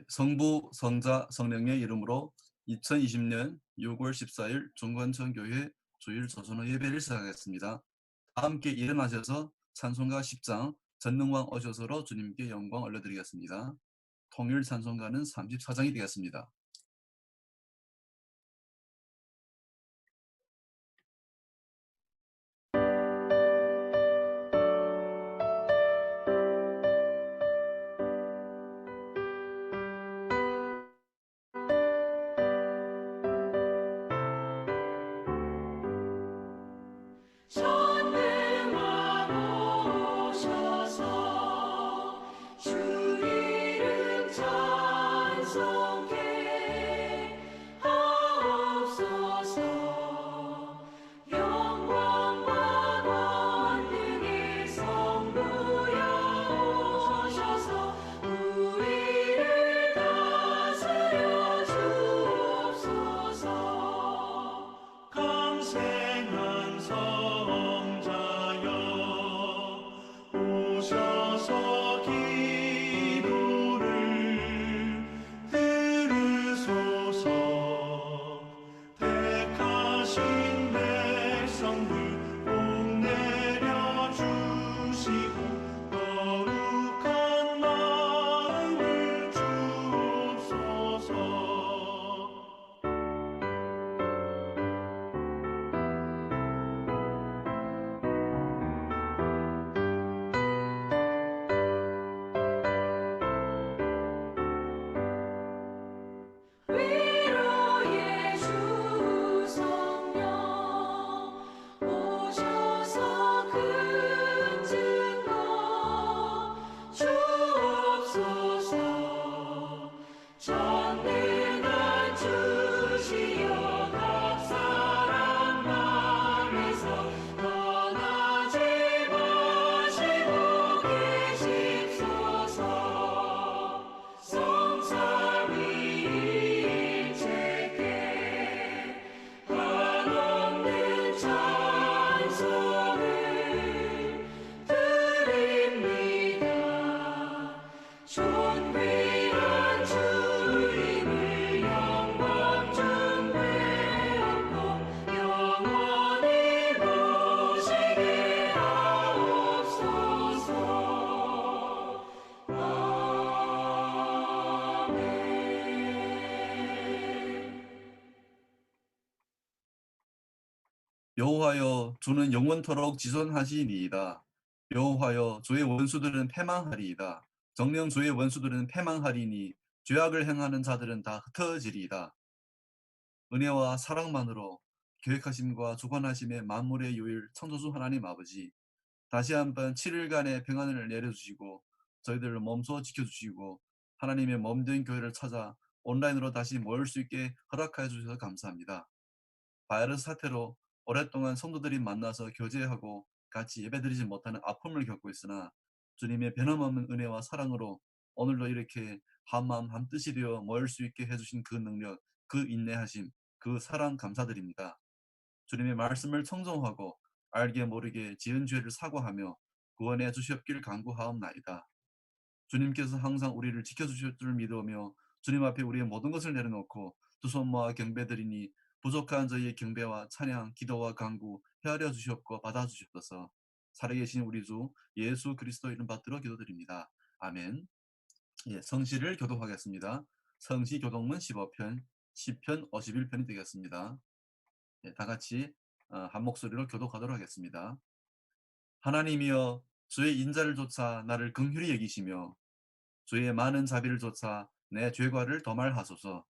성부, 성자, 성령의 이름으로 2020년 6월 14일 중관천교회 주일 조선어 예배를 시작하겠습니다. 다 함께 일어나셔서 찬송가 10장 전능왕 오셔서로 주님께 영광 올려드리겠습니다. 통일 찬송가는 34장이 되겠습니다. 전능왕 오셔서 주 이름 찬송케 하옵소서. 영광과 권능의 성부여 오셔서 우리를 다스려 주옵소서. 강생한 성자여 오셔서 기도를 들으소서. 택하신 백성들 복 내려주시고 거룩한 마음을 주옵소서. 위로의 주 성령 오셔서 큰 증거 주옵소서. 전능한 주시여 각 사람 맘에서 떠나지 마시고 계십소서. 성사 위 일체께 한없는 찬송을 드립니다. 존귀한 주님을 영광 중배하고 영원히 모시게 하옵소서. 아멘. 여호와여, 주는 영원토록 지존하시니이다. 여호와여, 주의 원수들은 패망하리이다. 정령 주의 원수들은 패망하리니 죄악을 행하는 자들은 다 흩어지리이다. 은혜와 사랑만으로 계획하심과 주관하심의 만물의 요일 창조주 하나님 아버지, 다시 한번 7일간의 평안을 내려주시고 저희들을 몸소 지켜주시고 하나님의 몸된 교회를 찾아 온라인으로 다시 모일 수 있게 허락하여 주셔서 감사합니다. 바이러스 사태로 오랫동안 성도들이 만나서 교제하고 같이 예배드리지 못하는 아픔을 겪고 있으나 주님의 변함없는 은혜와 사랑으로 오늘도 이렇게 한마음 한뜻이 되어 모일 수 있게 해주신 그 능력, 그 인내하심, 그 사랑 감사드립니다. 주님의 말씀을 청종하고 알게 모르게 지은 죄를 사과하며 구원해 주시옵길 간구하옵나이다. 주님께서 항상 우리를 지켜주실 줄 믿으며 주님 앞에 우리의 모든 것을 내려놓고 두 손 모아 경배드리니 부족한 저희의 경배와 찬양, 기도와 간구 헤아려 주시옵고 받아주시옵소서. 살아계신 우리 주 예수 그리스도 이름 받들어 기도드립니다. 아멘. 예, 성시를 교독하겠습니다. 성시 교독문 15편, 10편 51편이 되겠습니다. 예, 다 같이 한 목소리로 교독하도록 하겠습니다. 하나님이여, 주의 인자를 조차 나를 긍휼히 여기시며 주의 많은 자비를 조차 내 죄과를 더말하소서.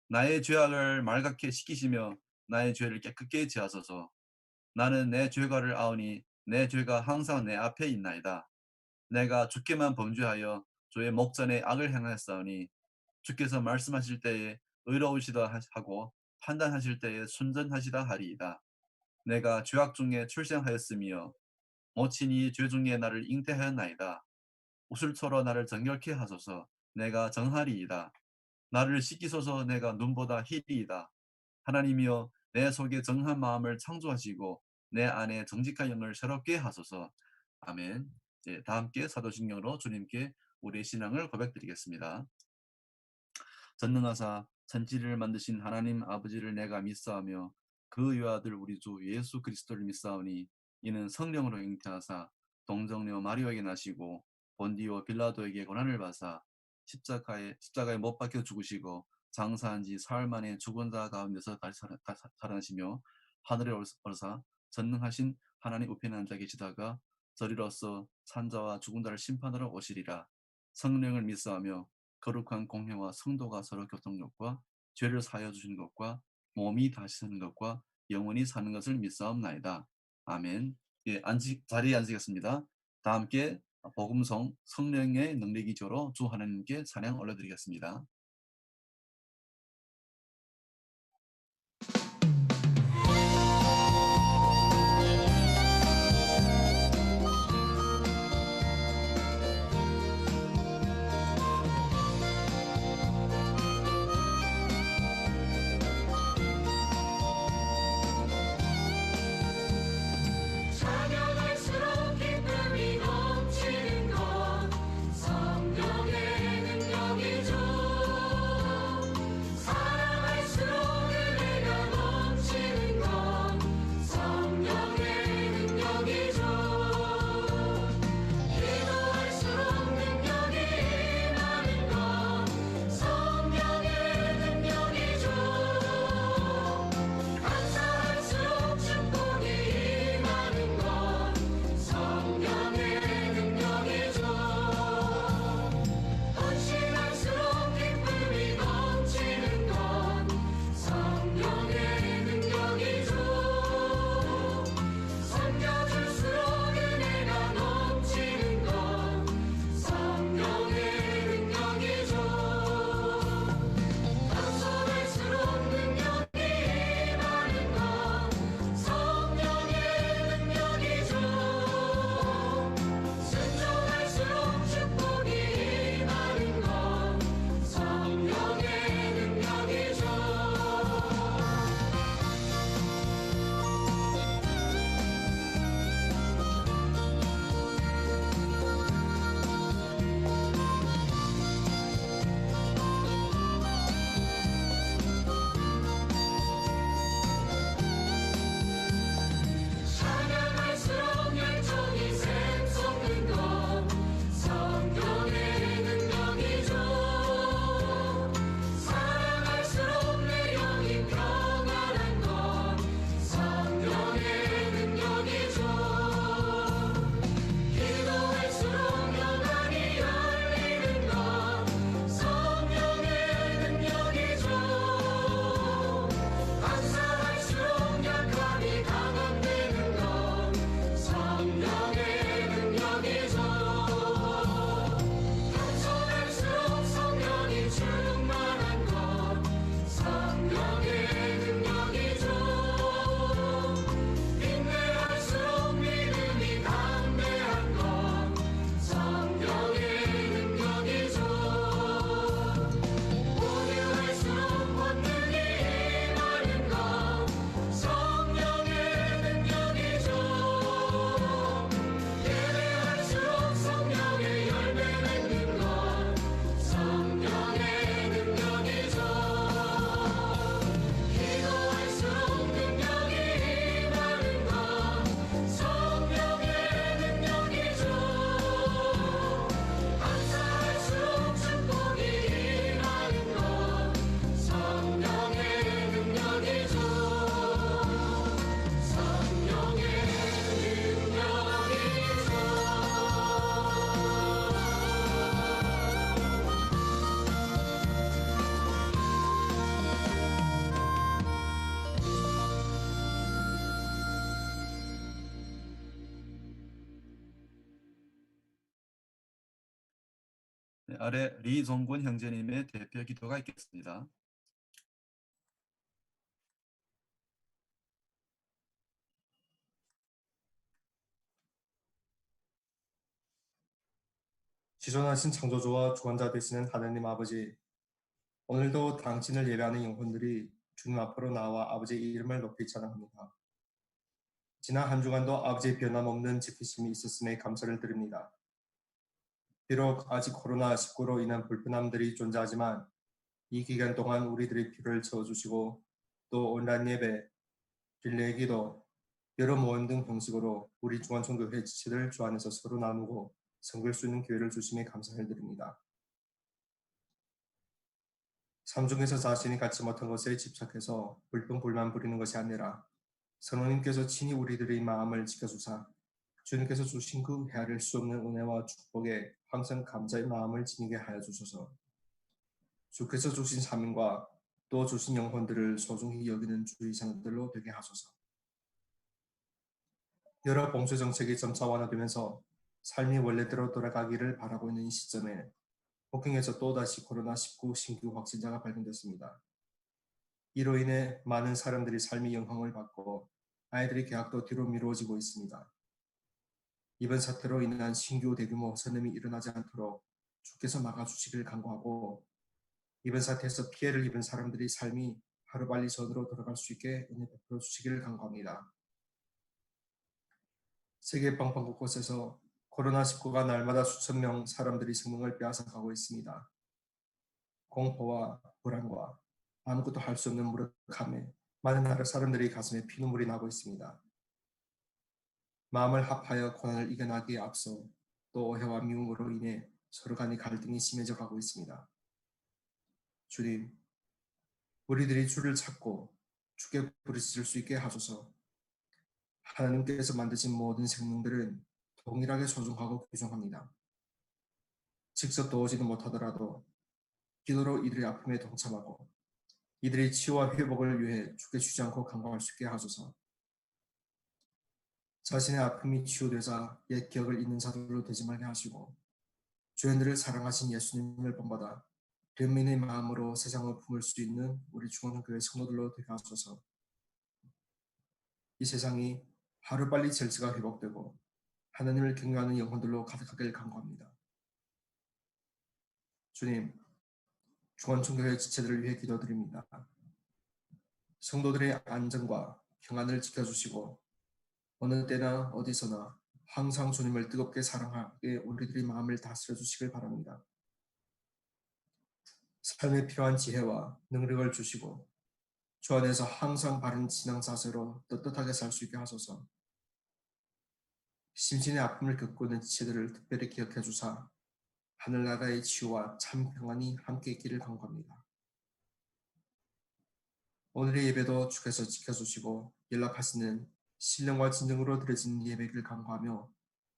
나의 죄악을 말갛게 씻기시며 나의 죄를 깨끗게 지하소서. 나는 내 죄과를 아오니 내 죄가 항상 내 앞에 있나이다. 내가 주께만 범죄하여 주의 목전에 악을 행하였사오니 주께서 말씀하실 때에 의로우시다 하고 판단하실 때에 순전하시다 하리이다. 내가 죄악 중에 출생하였으며 모친이 죄 중에 나를 잉태하였나이다. 우슬초로 나를 정결케 하소서. 내가 정하리이다. 나를 씻기소서. 내가 눈보다 희리이다. 하나님이여, 내 속에 정한 마음을 창조하시고 내 안에 정직한 영을 새롭게 하소서. 아멘. 다 함께 사도신경으로 주님께 우리의 신앙을 고백드리겠습니다. 전능하사 천지를 만드신 하나님 아버지를 내가 믿사하며 그 유아들 우리 주 예수 그리스도를 믿사오니 이는 성령으로 잉태하사 동정녀 마리아에게 나시고 본디오 빌라도에게 고난을 받사 십자가에 못 박혀 죽으시고 장사한 지 사흘 만에 죽은 자 가운데서 다시 살아나시며 하늘에 올사 전능하신 하나님 우편에 앉아 계시다가 저리로서 산자와 죽은 자를 심판하러 오시리라. 성령을 믿사하며 거룩한 공회와 성도가 서로 교통력과 죄를 사하여 주시는 것과 몸이 다시 서는 것과 영원히 사는 것을 믿사옵나이다. 아멘. 예, 자리에 앉으겠습니다. 다 함께 복음성 성령의 능력이조로 주 하나님께 찬양 올려드리겠습니다. 찬양할수록 기쁨이 넘치는 것 성령의 능력이죠. 사랑할수록 은혜가 넘치는 것 성령의 능력이죠. 기도할수록 능력이 임하는 것 성령의 능력이죠. 감사할수록 축복이 임하는 것 성령의 능력이죠. 헌신할수록 기쁨이 넘치는 것 성령의 능력이죠. 섬겨줄수록 은혜가 넘치는 것 성령의 능력이죠. 겸손할수록 능력이 임하는 것 성령의 능력이죠. 순종할수록 축복이 임하는 것 성령의 능력이죠. 찬양할수록 열정이 샘솟는 것 성령의 능력이죠. 사랑할수록 내 영이 평안한 것 성령의 능력이죠. 기도할수록 영안이 열리는 것 성령의 능력이죠. 감사할수록 약함이 강함되는 것 성령의 능력이죠. 겸손할수록 성령이 충만한 것 성령의 능력이죠. 인내할수록 믿음이 담대한 것 성령의 능력이죠. 온유할수록 권능이 임하는 것 성령의 능력이죠. 예배할수록 성령의 열매 맺는 것 성령의 능력이죠. 기도할수록 능력이 임하는 것 성령의 능력이죠. 감사할수록 축복이 임하는 것 성령의 능력이죠. 성령의 네, 아래 리종군 형제님의 대표 기도가 있겠습니다. 지존하신 창조주와 주관자 되시는 하나님 아버지, 오늘도 당신을 예배하는 영혼들이 주님 앞으로 나와 아버지의 이름을 높이 찬양합니다. 지난 한 주간도 아버지의 변함없는 지키심이 있었음에 감사를 드립니다. 비록 아직 코로나19로 인한 불편함들이 존재하지만 이 기간 동안 우리들의 필요를 채워주시고 또 온라인 예배, 릴레이 기도, 여러 모임 등 형식으로 우리 중앙총교회 지체들 주 안에서 서로 나누고 섬길 수 있는 기회를 주심에 감사를 드립니다. 삶 중에서 자신이 갖지 못한 것에 집착해서 불평불만 부리는 것이 아니라 성령님께서 친히 우리들의 마음을 지켜주사 주님께서 주신 그 헤아릴 수 없는 은혜와 축복에 항상 감사의 마음을 지니게 하여 주소서. 주께서 주신 사명과 또 주신 영혼들을 소중히 여기는 주의 자녀들로 되게 하소서. 여러 봉쇄 정책이 점차 완화되면서 삶이 원래대로 돌아가기를 바라고 있는 이 시점에 북경에서 또다시 코로나19 신규 확진자가 발견됐습니다. 이로 인해 많은 사람들이 삶의 영향을 받고 아이들의 개학도 뒤로 미루어지고 있습니다. 이번 사태로 인한 신규 대규모 선염이 일어나지 않도록 주께서 막아주시길 간구하고 이번 사태에서 피해를 입은 사람들의 삶이 하루빨리 전으로 돌아갈 수 있게 은혜 베풀어 주시기를 간구합니다. 세계 방방 곳곳에서 코로나19가 날마다 수천 명 사람들이 생명을 빼앗아가고 있습니다. 공포와 불안과 아무것도 할 수 없는 무력함에 많은 나라 사람들이 가슴에 피눈물이 나고 있습니다. 마음을 합하여 고난을 이겨나기에 앞서 또 오해와 미움으로 인해 서로 간의 갈등이 심해져 가고 있습니다. 주님, 우리들이 주를 찾고 주께 부르짖을 수 있게 하소서. 하나님께서 만드신 모든 생명들은 동일하게 소중하고 귀중합니다. 직접 도우지는 못하더라도 기도로 이들의 아픔에 동참하고 이들의 치유와 회복을 위해 주께 쉬지 않고 간구할 수 있게 하소서. 자신의 아픔이 치유되자 옛 기억을 잊는 자들로 되지 말게 하시고 죄인들을 사랑하신 예수님을 본받아憐憫의 마음으로 세상을 품을 수 있는 우리 중앙교회 성도들로 되게 하소서. 이 세상이 하루빨리 질서가 회복되고 하나님을 경외하는 영혼들로 가득하길 간구합니다. 주님, 중앙총교회 지체들을 위해 기도드립니다. 성도들의 안전과 평안을 지켜주시고 어느 때나 어디서나 항상 주님을 뜨겁게 사랑하게 우리들의 마음을 다스려 주시길 바랍니다. 삶에 필요한 지혜와 능력을 주시고 주 안에서 항상 바른 신앙 자세로 떳떳하게 살 수 있게 하소서. 심신의 아픔을 겪고 있는 지체들을 특별히 기억해 주사 하늘나라의 치유와 참 평안이 함께 있기를 간구합니다. 오늘의 예배도 주께서 지켜주시고 연락하시는 신령과 진정으로 드려진 예배를 간구하며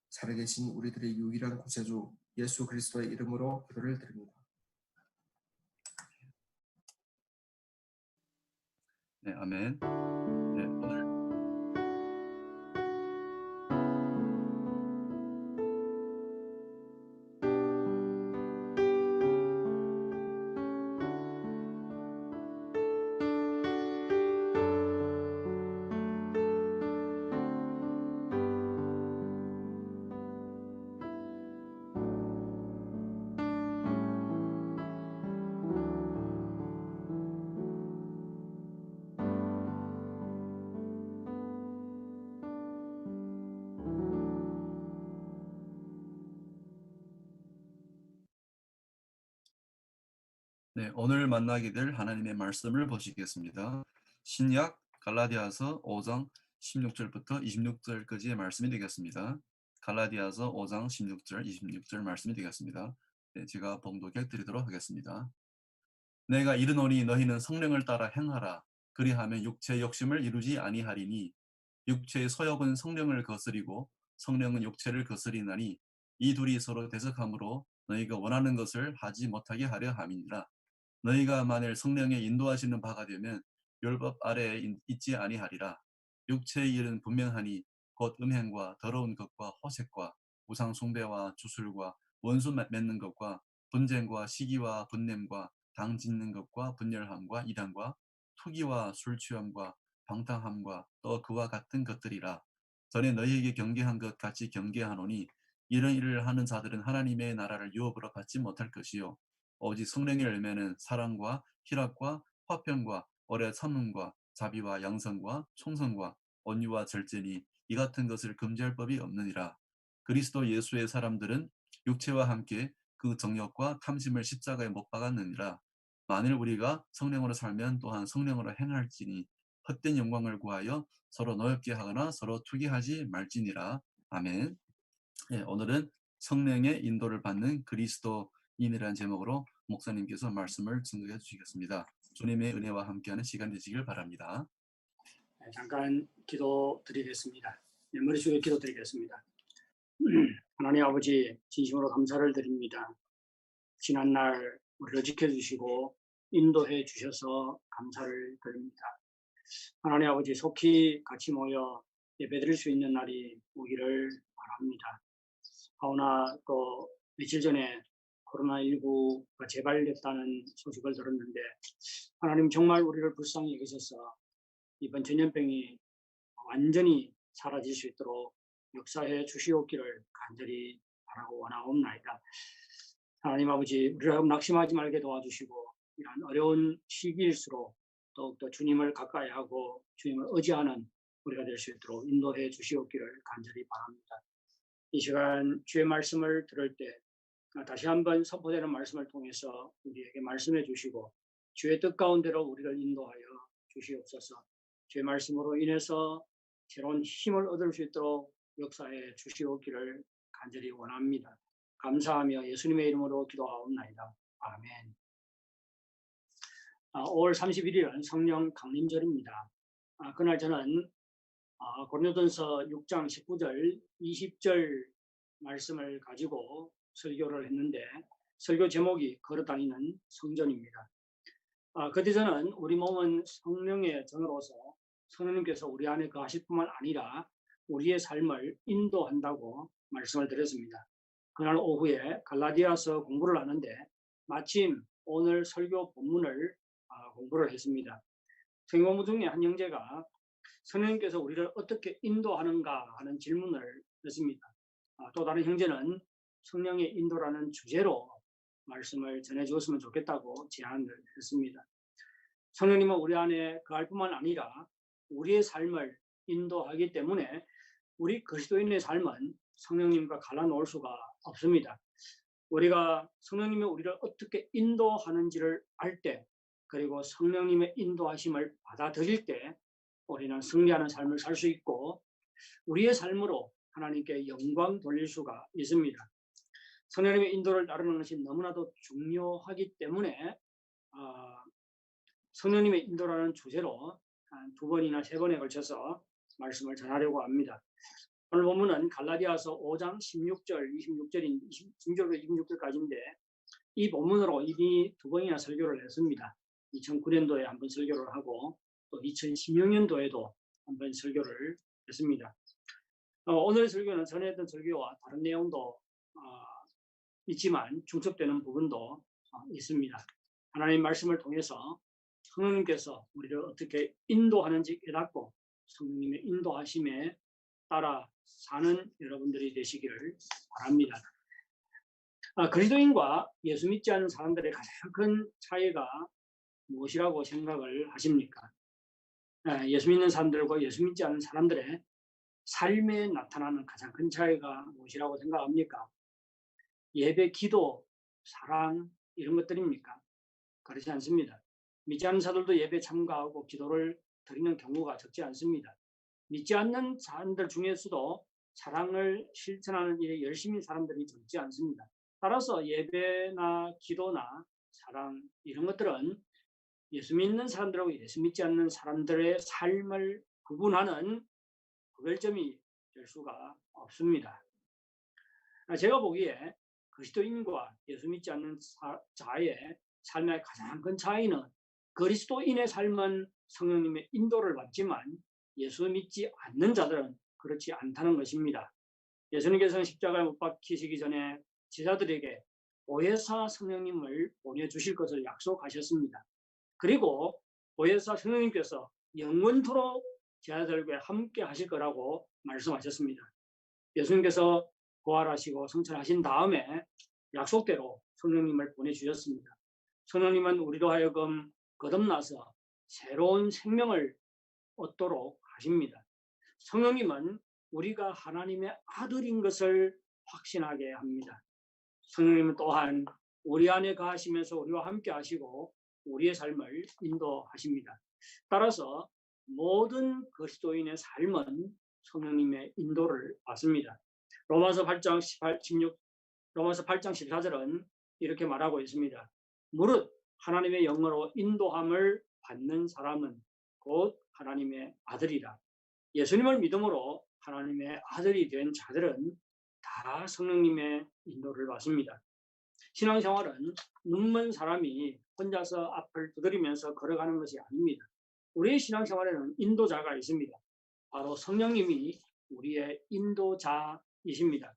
살아계신 우리들의 유일한 구세주 예수 그리스도의 이름으로 기도를 드립니다. 네, 아멘. 네, 오늘 오늘 만나게 될 하나님의 말씀을 보시겠습니다. 신약 갈라디아서 5장 16절부터 26절까지의 말씀이 되겠습니다. 갈라디아서 5장 16절, 26절 말씀이 되겠습니다. 제가 봉독해 드리도록 하겠습니다. 내가 이르노니 너희는 성령을 따라 행하라. 그리하면 육체의 욕심을 이루지 아니하리니 육체의 소욕은 성령을 거스리고 성령은 육체를 거스리나니 이 둘이 서로 대적하므로 너희가 원하는 것을 하지 못하게 하려 함이니라. 너희가 만일 성령의 인도하시는 바가 되면 율법 아래에 있지 아니하리라. 육체의 일은 분명하니 곧 음행과 더러운 것과 호색과 우상 숭배와 주술과 원수 맺는 것과 분쟁과 시기와 분냄과 당 짓는 것과 분열함과 이단과 투기와 술 취함과 방탕함과 또 그와 같은 것들이라. 전에 너희에게 경계한 것 같이 경계하노니 이런 일을 하는 자들은 하나님의 나라를 유업으로 받지 못할 것이요 오직 성령의 열매는 사랑과 희락과 화평과 오래 참음과 자비와 양선과 충성과 온유와 절제니 이 같은 것을 금지할 법이 없느니라. 그리스도 예수의 사람들은 육체와 함께 그 정욕과 탐심을 십자가에 못 박았느니라. 만일 우리가 성령으로 살면 또한 성령으로 행할지니 헛된 영광을 구하여 서로 노엽게 하거나 서로 투기하지 말지니라. 아멘. 예, 오늘은 성령의 인도를 받는 그리스도인이라는 제목으로 목사님께서 말씀을 증거해 주시겠습니다. 주님의 은혜와 함께하는 시간 되시길 바랍니다. 잠깐 기도드리겠습니다. 머릿속에 기도드리겠습니다. 하나님 아버지, 진심으로 감사를 드립니다. 지난날 우리를 지켜주시고 인도해 주셔서 감사를 드립니다. 하나님 아버지, 속히 같이 모여 예배드릴 수 있는 날이 오기를 바랍니다. 하오나 또 며칠 전에 코로나19가 재발됐다는 소식을 들었는데 하나님 정말 우리를 불쌍히 여기셔서 이번 전염병이 완전히 사라질 수 있도록 역사해 주시옵기를 간절히 바라고 원하옵나이다. 하나님 아버지, 우리를 낙심하지 말게 도와주시고 이러한 어려운 시기일수록 더욱더 주님을 가까이 하고 주님을 의지하는 우리가 될 수 있도록 인도해 주시옵기를 간절히 바랍니다. 이 시간 주의 말씀을 들을 때 다시 한번 선포되는 말씀을 통해서 우리에게 말씀해 주시고 주의 뜻 가운데로 우리를 인도하여 주시옵소서. 주의 말씀으로 인해서 새로운 힘을 얻을 수 있도록 역사해 주시옵기를 간절히 원합니다. 감사하며 예수님의 이름으로 기도하옵나이다. 아멘. 5월 31일은 성령 강림절입니다. 그날 저는 고린도전서 6장 19절 20절 말씀을 가지고 설교를 했는데 설교 제목이 걸어다니는 성전입니다. 그때서는 우리 몸은 성령의 전으로서 성령님께서 우리 안에 거하실 뿐만 아니라 우리의 삶을 인도한다고 말씀을 드렸습니다. 그날 오후에 갈라디아서 공부를 하는데 마침 오늘 설교 본문을 공부를 했습니다. 성경본문 중에 한 형제가 성령님께서 우리를 어떻게 인도하는가 하는 질문을 했습니다. 또 다른 형제는 성령의 인도라는 주제로 말씀을 전해주었으면 좋겠다고 제안을 했습니다. 성령님은 우리 안에 거할 뿐만 아니라 우리의 삶을 인도하기 때문에 우리 그리스도인의 삶은 성령님과 갈라놓을 수가 없습니다. 우리가 성령님이 우리를 어떻게 인도하는지를 알 때, 그리고 성령님의 인도하심을 받아들일 때 우리는 승리하는 삶을 살 수 있고 우리의 삶으로 하나님께 영광 돌릴 수가 있습니다. 성령님의 인도를 따르는 것이 너무나도 중요하기 때문에 성령님의 인도라는 주제로 한 2번이나 3번에 걸쳐서 말씀을 전하려고 합니다. 오늘 본문은 갈라디아서 5장 16절, 26절인 16절부터 26절까지인데 이 본문으로 이미 2번이나 설교를 했습니다. 2009년도에 한번 설교를 하고 또 2016년도에도 한번 설교를 했습니다. 오늘의 설교는 전에 했던 설교와 다른 내용도 있지만 중첩되는 부분도 있습니다. 하나님의 말씀을 통해서 성령님께서 우리를 어떻게 인도하는지 깨닫고 성령님의 인도하심에 따라 사는 여러분들이 되시기를 바랍니다. 그리스도인과 예수 믿지 않는 사람들의 가장 큰 차이가 무엇이라고 생각을 하십니까? 예수 믿는 사람들과 예수 믿지 않는 사람들의 삶에 나타나는 가장 큰 차이가 무엇이라고 생각합니까? 예배, 기도, 사랑 이런 것들입니까? 그렇지 않습니다. 믿지 않는 자들도 예배 참가하고 기도를 드리는 경우가 적지 않습니다. 믿지 않는 사람들 중에서도 사랑을 실천하는 일에 열심인 사람들이 적지 않습니다. 따라서 예배나 기도나 사랑 이런 것들은 예수 믿는 사람들하고 예수 믿지 않는 사람들의 삶을 구분하는 구별점이 될 수가 없습니다. 제가 보기에 그리스도인과 예수 믿지 않는 자의 삶의 가장 큰 차이는 그리스도인의 삶은 성령님의 인도를 받지만 예수 믿지 않는 자들은 그렇지 않다는 것입니다. 예수님께서는 십자가에 못 박히시기 전에 제자들에게 보혜사 성령님을 보내주실 것을 약속하셨습니다. 그리고 보혜사 성령님께서 영원토록 제자들과 함께 하실 거라고 말씀하셨습니다. 예수님께서 부활하시고 성천하신 다음에 약속대로 성령님을 보내주셨습니다. 성령님은 우리로 하여금 거듭나서 새로운 생명을 얻도록 하십니다. 성령님은 우리가 하나님의 아들인 것을 확신하게 합니다. 성령님은 또한 우리 안에 거하시면서 우리와 함께 하시고 우리의 삶을 인도하십니다. 따라서 모든 그리스도인의 삶은 성령님의 인도를 받습니다. 로마서 8장 18, 16, 로마서 8장 14절은 이렇게 말하고 있습니다. 무릇 하나님의 영으로 인도함을 받는 사람은 곧 하나님의 아들이라. 예수님을 믿음으로 하나님의 아들이 된 자들은 다 성령님의 인도를 받습니다. 신앙생활은 눈먼 사람이 혼자서 앞을 두드리면서 걸어가는 것이 아닙니다. 우리의 신앙생활에는 인도자가 있습니다. 바로 성령님이 우리의 인도자이십니다.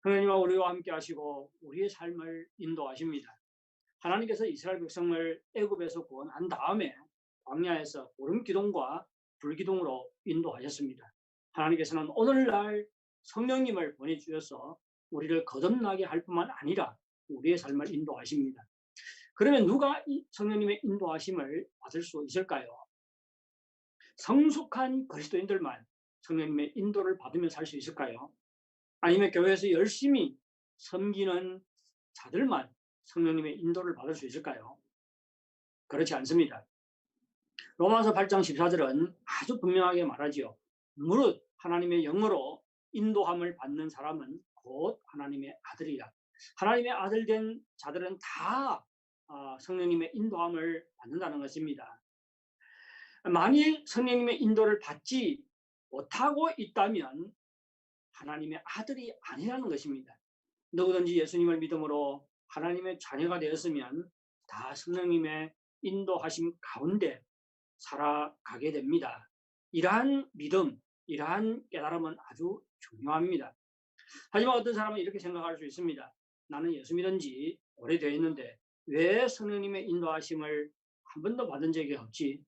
하나님과 우리와 함께 하시고 우리의 삶을 인도하십니다. 하나님께서 이스라엘 백성을 애굽에서 구원한 다음에 광야에서 구름기둥과 불기둥으로 인도하셨습니다. 하나님께서는 오늘날 성령님을 보내주셔서 우리를 거듭나게 할 뿐만 아니라 우리의 삶을 인도하십니다. 그러면 누가 이 성령님의 인도하심을 받을 수 있을까요? 성숙한 그리스도인들만 성령님의 인도를 받으며 살 수 있을까요? 아니면 교회에서 열심히 섬기는 자들만 성령님의 인도를 받을 수 있을까요? 그렇지 않습니다. 로마서 8장 14절은 아주 분명하게 말하지요. 무릇 하나님의 영으로 인도함을 받는 사람은 곧 하나님의 아들이라. 하나님의 아들 된 자들은 다 성령님의 인도함을 받는다는 것입니다. 만일 성령님의 인도를 받지 못하고 있다면 하나님의 아들이 아니라는 것입니다. 누구든지 예수님을 믿음으로 하나님의 자녀가 되었으면 다 성령님의 인도하심 가운데 살아가게 됩니다. 이러한 믿음, 이러한 깨달음은 아주 중요합니다. 하지만 어떤 사람은 이렇게 생각할 수 있습니다. 나는 예수 믿은 지 오래되었는데 왜 성령님의 인도하심을 한 번도 받은 적이 없지?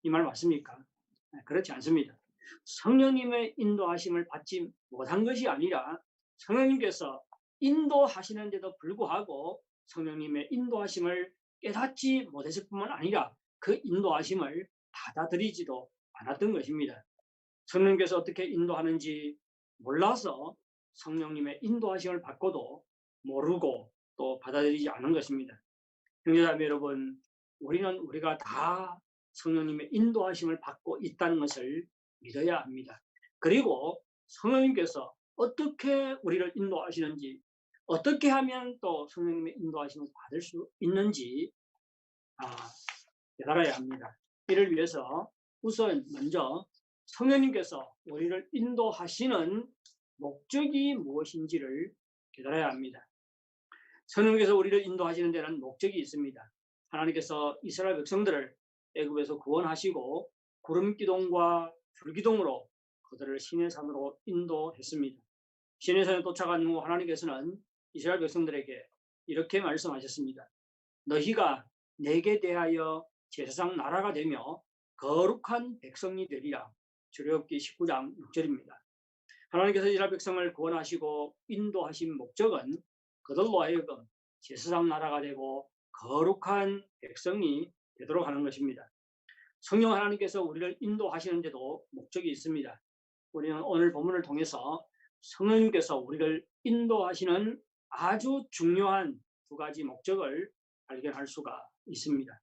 이 말 맞습니까? 그렇지 않습니다. 성령님의 인도하심을 받지 못한 것이 아니라 성령님께서 인도하시는데도 불구하고 성령님의 인도하심을 깨닫지 못했을 뿐만 아니라 그 인도하심을 받아들이지도 않았던 것입니다. 성령님께서 어떻게 인도하는지 몰라서 성령님의 인도하심을 받고도 모르고 또 받아들이지 않은 것입니다. 형제자매 여러분, 우리가 다 성령님의 인도하심을 받고 있다는 것을 믿어야 합니다. 그리고 성령님께서 어떻게 우리를 인도하시는지, 어떻게 하면 또 성령님의 인도하심을 받을 수 있는지 깨달아야 합니다. 이를 위해서 우선 먼저 성령님께서 우리를 인도하시는 목적이 무엇인지를 깨달아야 합니다. 성령님께서 우리를 인도하시는 데는 목적이 있습니다. 하나님께서 이스라엘 백성들을 애굽에서 구원하시고 구름기둥과 불기둥으로 그들을 시내산으로 인도했습니다. 시내산에 도착한 후 하나님께서는 이스라엘 백성들에게 이렇게 말씀하셨습니다. 너희가 내게 대하여 제사장 나라가 되며 거룩한 백성이 되리라. 출애굽기 19장 6절입니다. 하나님께서 이스라엘 백성을 구원하시고 인도하신 목적은 그들로 하여금 제사장 나라가 되고 거룩한 백성이 되도록 하는 것입니다. 성령 하나님께서 우리를 인도하시는데도 목적이 있습니다. 우리는 오늘 본문을 통해서 성령님께서 우리를 인도하시는 아주 중요한 두 가지 목적을 발견할 수가 있습니다.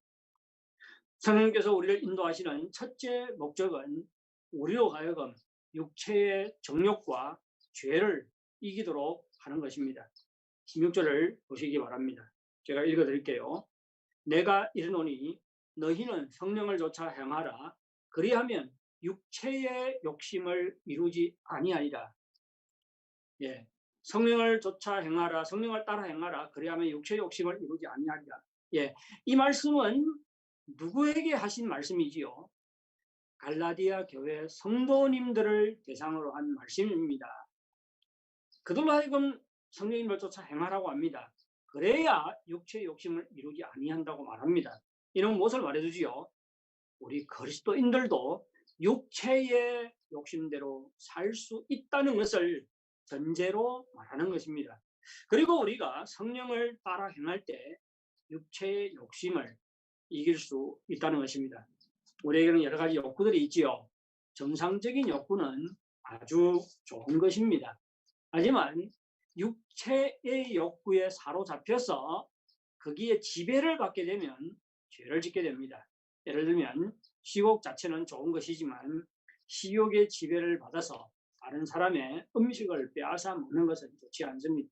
성령님께서 우리를 인도하시는 첫째 목적은 우리로 하여금 육체의 정욕과 죄를 이기도록 하는 것입니다. 16절을 보시기 바랍니다. 제가 읽어드릴게요. 내가 이르노니 너희는 성령을 좇아 행하라. 그리하면 육체의 욕심을 이루지 아니하리라. 예, 성령을 좇아 행하라. 성령을 따라 행하라. 그리하면 육체의 욕심을 이루지 아니하리라. 예, 이 말씀은 누구에게 하신 말씀이지요? 갈라디아 교회 성도님들을 대상으로 한 말씀입니다. 그들로 하여금 성령님을 쫓아 행하라고 합니다. 그래야 육체의 욕심을 이루지 아니한다고 말합니다. 이는 무엇을 말해주지요? 우리 그리스도인들도 육체의 욕심대로 살 수 있다는 것을 전제로 말하는 것입니다. 그리고 우리가 성령을 따라 행할 때 육체의 욕심을 이길 수 있다는 것입니다. 우리에게는 여러 가지 욕구들이 있지요. 정상적인 욕구는 아주 좋은 것입니다. 하지만 육체의 욕구에 사로잡혀서 거기에 지배를 받게 되면 죄를 짓게 됩니다. 예를 들면 식욕 자체는 좋은 것이지만 식욕의 지배를 받아서 다른 사람의 음식을 빼앗아 먹는 것은 좋지 않습니다.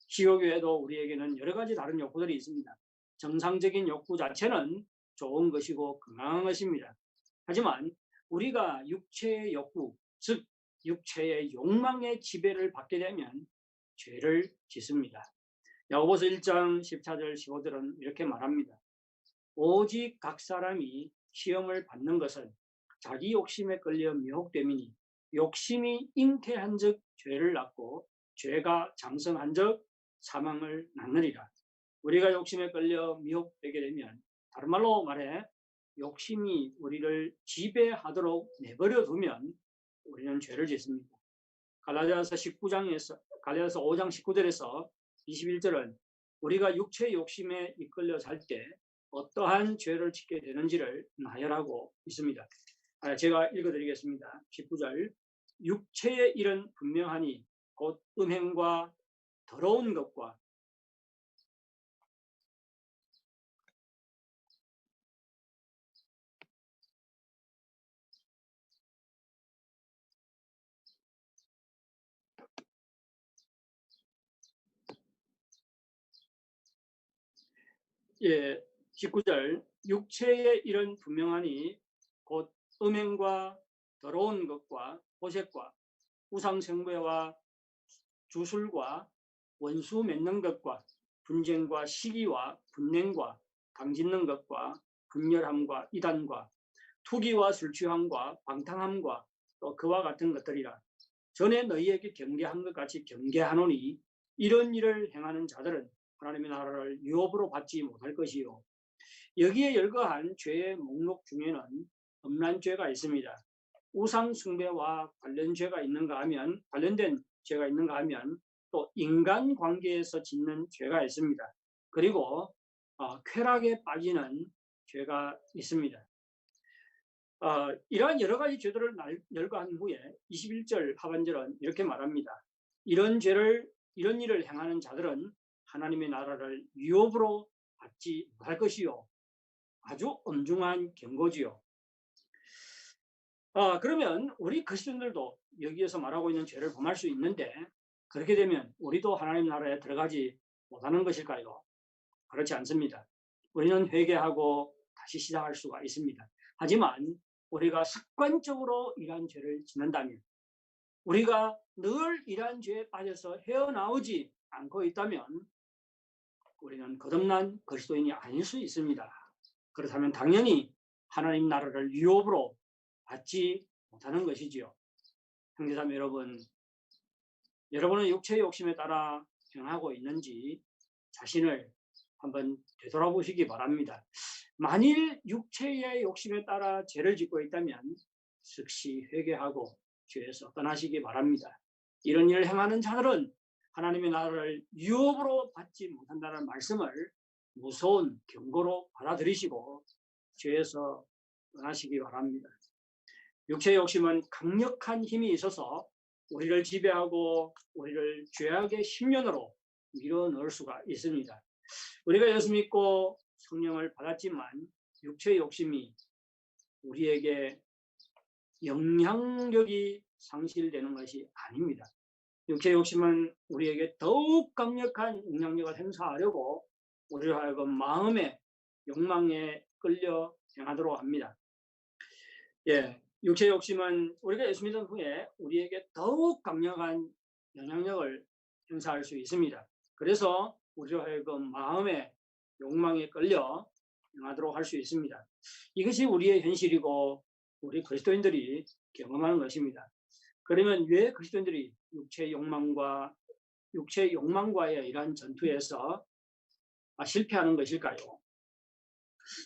식욕 외에도 우리에게는 여러 가지 다른 욕구들이 있습니다. 정상적인 욕구 자체는 좋은 것이고 건강한 것입니다. 하지만 우리가 육체의 욕구, 즉 육체의 욕망의 지배를 받게 되면 죄를 짓습니다. 야고보서 1장 14절 15절은 이렇게 말합니다. 오직 각 사람이 시험을 받는 것은 자기 욕심에 끌려 미혹됨이니 욕심이 잉태한즉 죄를 낳고 죄가 장성한즉 사망을 낳느니라. 우리가 욕심에 끌려 미혹되게 되면 다른 말로 말해 욕심이 우리를 지배하도록 내버려 두면 우리는 죄를 짓습니다. 갈라디아서 5장 19절에서 21절은 우리가 육체의 욕심에 이끌려 살 때 어떠한 죄를 짓게 되는지를 나열하고 있습니다. 제가 읽어드리겠습니다. 19절 육체의 일은 분명하니 곧 음행과 더러운 것과 예, 19절 육체의 일은 분명하니 곧 음행과 더러운 것과 호색과 우상숭배와 주술과 원수 맺는 것과 분쟁과 시기와 분냉과 당짓는 것과 분열함과 이단과 투기와 술취함과 방탕함과 또 그와 같은 것들이라. 전에 너희에게 경계한 것 같이 경계하노니 이런 일을 행하는 자들은 하나님의 나라를 유업으로 받지 못할 것이요. 여기에 열거한 죄의 목록 중에는 엄란 죄가 있습니다. 우상 숭배와 관련된 죄가 있는가 하면 또 인간 관계에서 짓는 죄가 있습니다. 그리고 쾌락에 빠지는 죄가 있습니다. 이러한 여러 가지 죄들을 열거한 후에 21절 하반절은 이렇게 말합니다. 이런 일을 행하는 자들은 하나님의 나라를 유업으로 받지 못할 것이요. 아주 엄중한 경고지요. 그러면 우리 그리스도인들도 여기에서 말하고 있는 죄를 범할 수 있는데 그렇게 되면 우리도 하나님 나라에 들어가지 못하는 것일까요? 그렇지 않습니다. 우리는 회개하고 다시 시작할 수가 있습니다. 하지만 우리가 습관적으로 이러한 죄를 짓는다면 우리가 늘 이러한 죄에 빠져서 헤어나오지 않고 있다면 우리는 거듭난 그리스도인이 아닐 수 있습니다. 그렇다면 당연히 하나님 나라를 유업으로 받지 못하는 것이지요. 형제자매 여러분, 여러분은 육체의 욕심에 따라 행하고 있는지 자신을 한번 되돌아보시기 바랍니다. 만일 육체의 욕심에 따라 죄를 짓고 있다면 즉시 회개하고 죄에서 떠나시기 바랍니다. 이런 일을 행하는 자들은 하나님의 나라를 유업으로 받지 못한다는 말씀을 무서운 경고로 받아들이시고 죄에서 떠나시기 바랍니다. 육체의 욕심은 강력한 힘이 있어서 우리를 지배하고 우리를 죄악의 심년으로 밀어넣을 수가 있습니다. 우리가 예수 믿고 성령을 받았지만 육체의 욕심이 우리에게 영향력이 상실되는 것이 아닙니다. 육체의 욕심은 우리에게 더욱 강력한 영향력을 행사하려고 우리를 하여금 마음의 욕망에 끌려 행하도록 합니다. 육체의 욕심은 우리가 예수 믿은 후에 우리에게 더욱 강력한 영향력을 행사할 수 있습니다. 그래서 우리로 하여금 마음의 욕망에 끌려 행하도록 할 수 있습니다. 이것이 우리의 현실이고 우리 그리스도인들이 경험하는 것입니다. 그러면 왜 그리스도인들이 육체의 욕망과의 이러한 전투에서 실패하는 것일까요?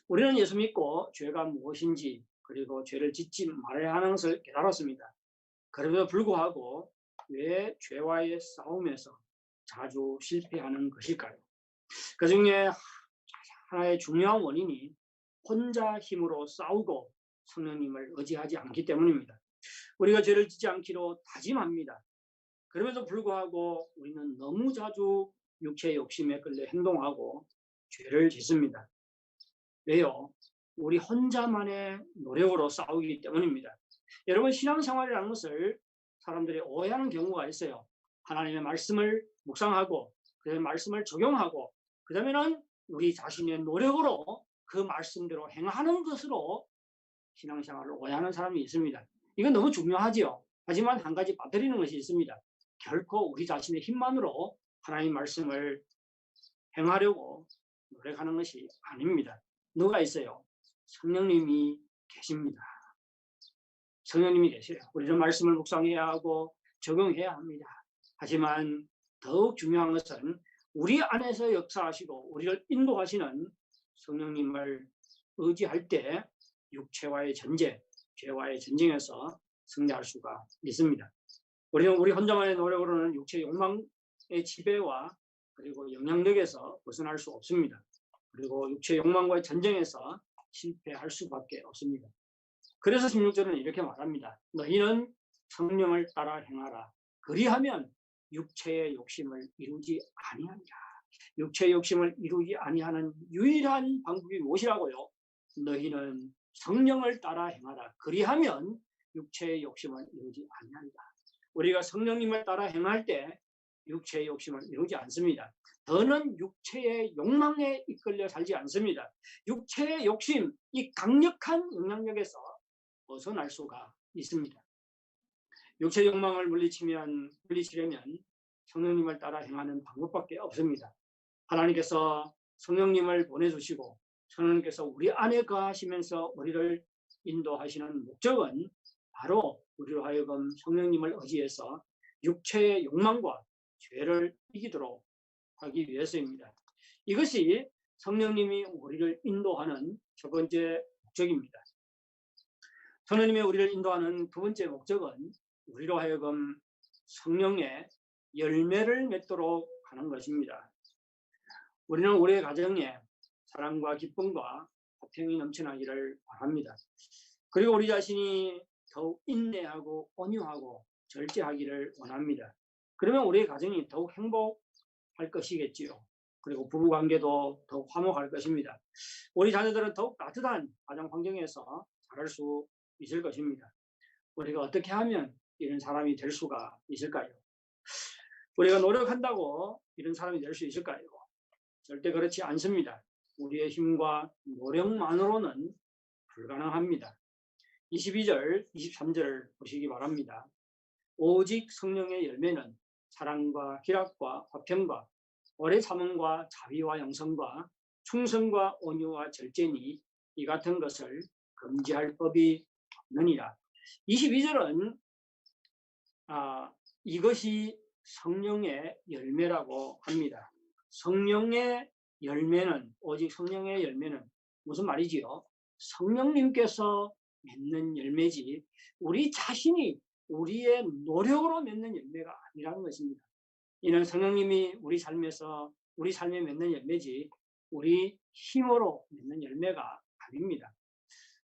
우리는 예수 믿고 죄가 무엇인지 그리고 죄를 짓지 말아야 하는 것을 깨달았습니다. 그럼에도 불구하고 왜 죄와의 싸움에서 자주 실패하는 것일까요? 그 중에 하나의 중요한 원인이 혼자 힘으로 싸우고 성령님을 의지하지 않기 때문입니다. 우리가 죄를 짓지 않기로 다짐합니다. 그럼에도 불구하고 우리는 너무 자주 육체의 욕심에 끌려 행동하고 죄를 짓습니다. 왜요? 우리 혼자만의 노력으로 싸우기 때문입니다. 여러분, 신앙생활이라는 것을 사람들이 오해하는 경우가 있어요. 하나님의 말씀을 묵상하고 그 말씀을 적용하고 그 다음에는 우리 자신의 노력으로 그 말씀대로 행하는 것으로 신앙생활을 오해하는 사람이 있습니다. 이건 너무 중요하지요. 하지만 한 가지 빠뜨리는 것이 있습니다. 결코 우리 자신의 힘만으로 하나님 말씀을 행하려고 노력하는 것이 아닙니다. 누가 있어요? 성령님이 계십니다. 성령님이 계세요. 우리는 말씀을 묵상해야 하고 적용해야 합니다. 하지만 더욱 중요한 것은 우리 안에서 역사하시고 우리를 인도하시는 성령님을 의지할 때 육체와의 전쟁, 죄와의 전쟁에서 승리할 수가 있습니다. 우리는 우리 혼자만의 노력으로는 육체의 욕망의 지배와 그리고 영향력에서 벗어날 수 없습니다. 그리고 육체의 욕망과의 전쟁에서 실패할 수밖에 없습니다. 그래서 16절은 이렇게 말합니다. 너희는 성령을 따라 행하라. 그리하면 육체의 욕심을 이루지 아니하리라. 육체의 욕심을 이루지 아니하는 유일한 방법이 무엇이라고요? 너희는 성령을 따라 행하라. 그리하면 육체의 욕심을 이루지 아니하리라. 우리가 성령님을 따라 행할 때 육체의 욕심을 이루지 않습니다. 더는 육체의 욕망에 이끌려 살지 않습니다. 육체의 욕심, 이 강력한 영향력에서 벗어날 수가 있습니다. 육체의 욕망을 물리치려면 성령님을 따라 행하는 방법밖에 없습니다. 하나님께서 성령님을 보내주시고 성령님께서 우리 안에 거하시면서 우리를 인도하시는 목적은 바로 우리로 하여금 성령님을 의지해서 육체의 욕망과 죄를 이기도록 하기 위해서입니다. 이것이 성령님이 우리를 인도하는 첫 번째 목적입니다. 성령님이 우리를 인도하는 두 번째 목적은 우리로 하여금 성령의 열매를 맺도록 하는 것입니다. 우리는 우리의 가정에 사랑과 기쁨과 화평이 넘쳐나기를 바랍니다. 그리고 우리 자신이 더욱 인내하고 온유하고 절제하기를 원합니다. 그러면 우리의 가정이 더욱 행복할 것이겠지요. 그리고 부부관계도 더욱 화목할 것입니다. 우리 자녀들은 더욱 따뜻한 가정 환경에서 자랄 수 있을 것입니다. 우리가 어떻게 하면 이런 사람이 될 수가 있을까요? 우리가 노력한다고 이런 사람이 될 수 있을까요? 절대 그렇지 않습니다. 우리의 힘과 노력만으로는 불가능합니다. 22절, 23절 보시기 바랍니다. 오직 성령의 열매는 사랑과 희락과 화평과 오래 참음과 자비와 양성과 충성과 온유와 절제니 이 같은 것을 금지할 법이 없느니라. 22절은 이것이 성령의 열매라고 합니다. 성령의 열매는, 오직 성령의 열매는 무슨 말이지요? 성령님께서 맺는 열매지 우리 자신이 우리의 노력으로 맺는 열매가 아니라는 것입니다. 이는 성령님이 우리 삶에 맺는 열매지 우리 힘으로 맺는 열매가 아닙니다.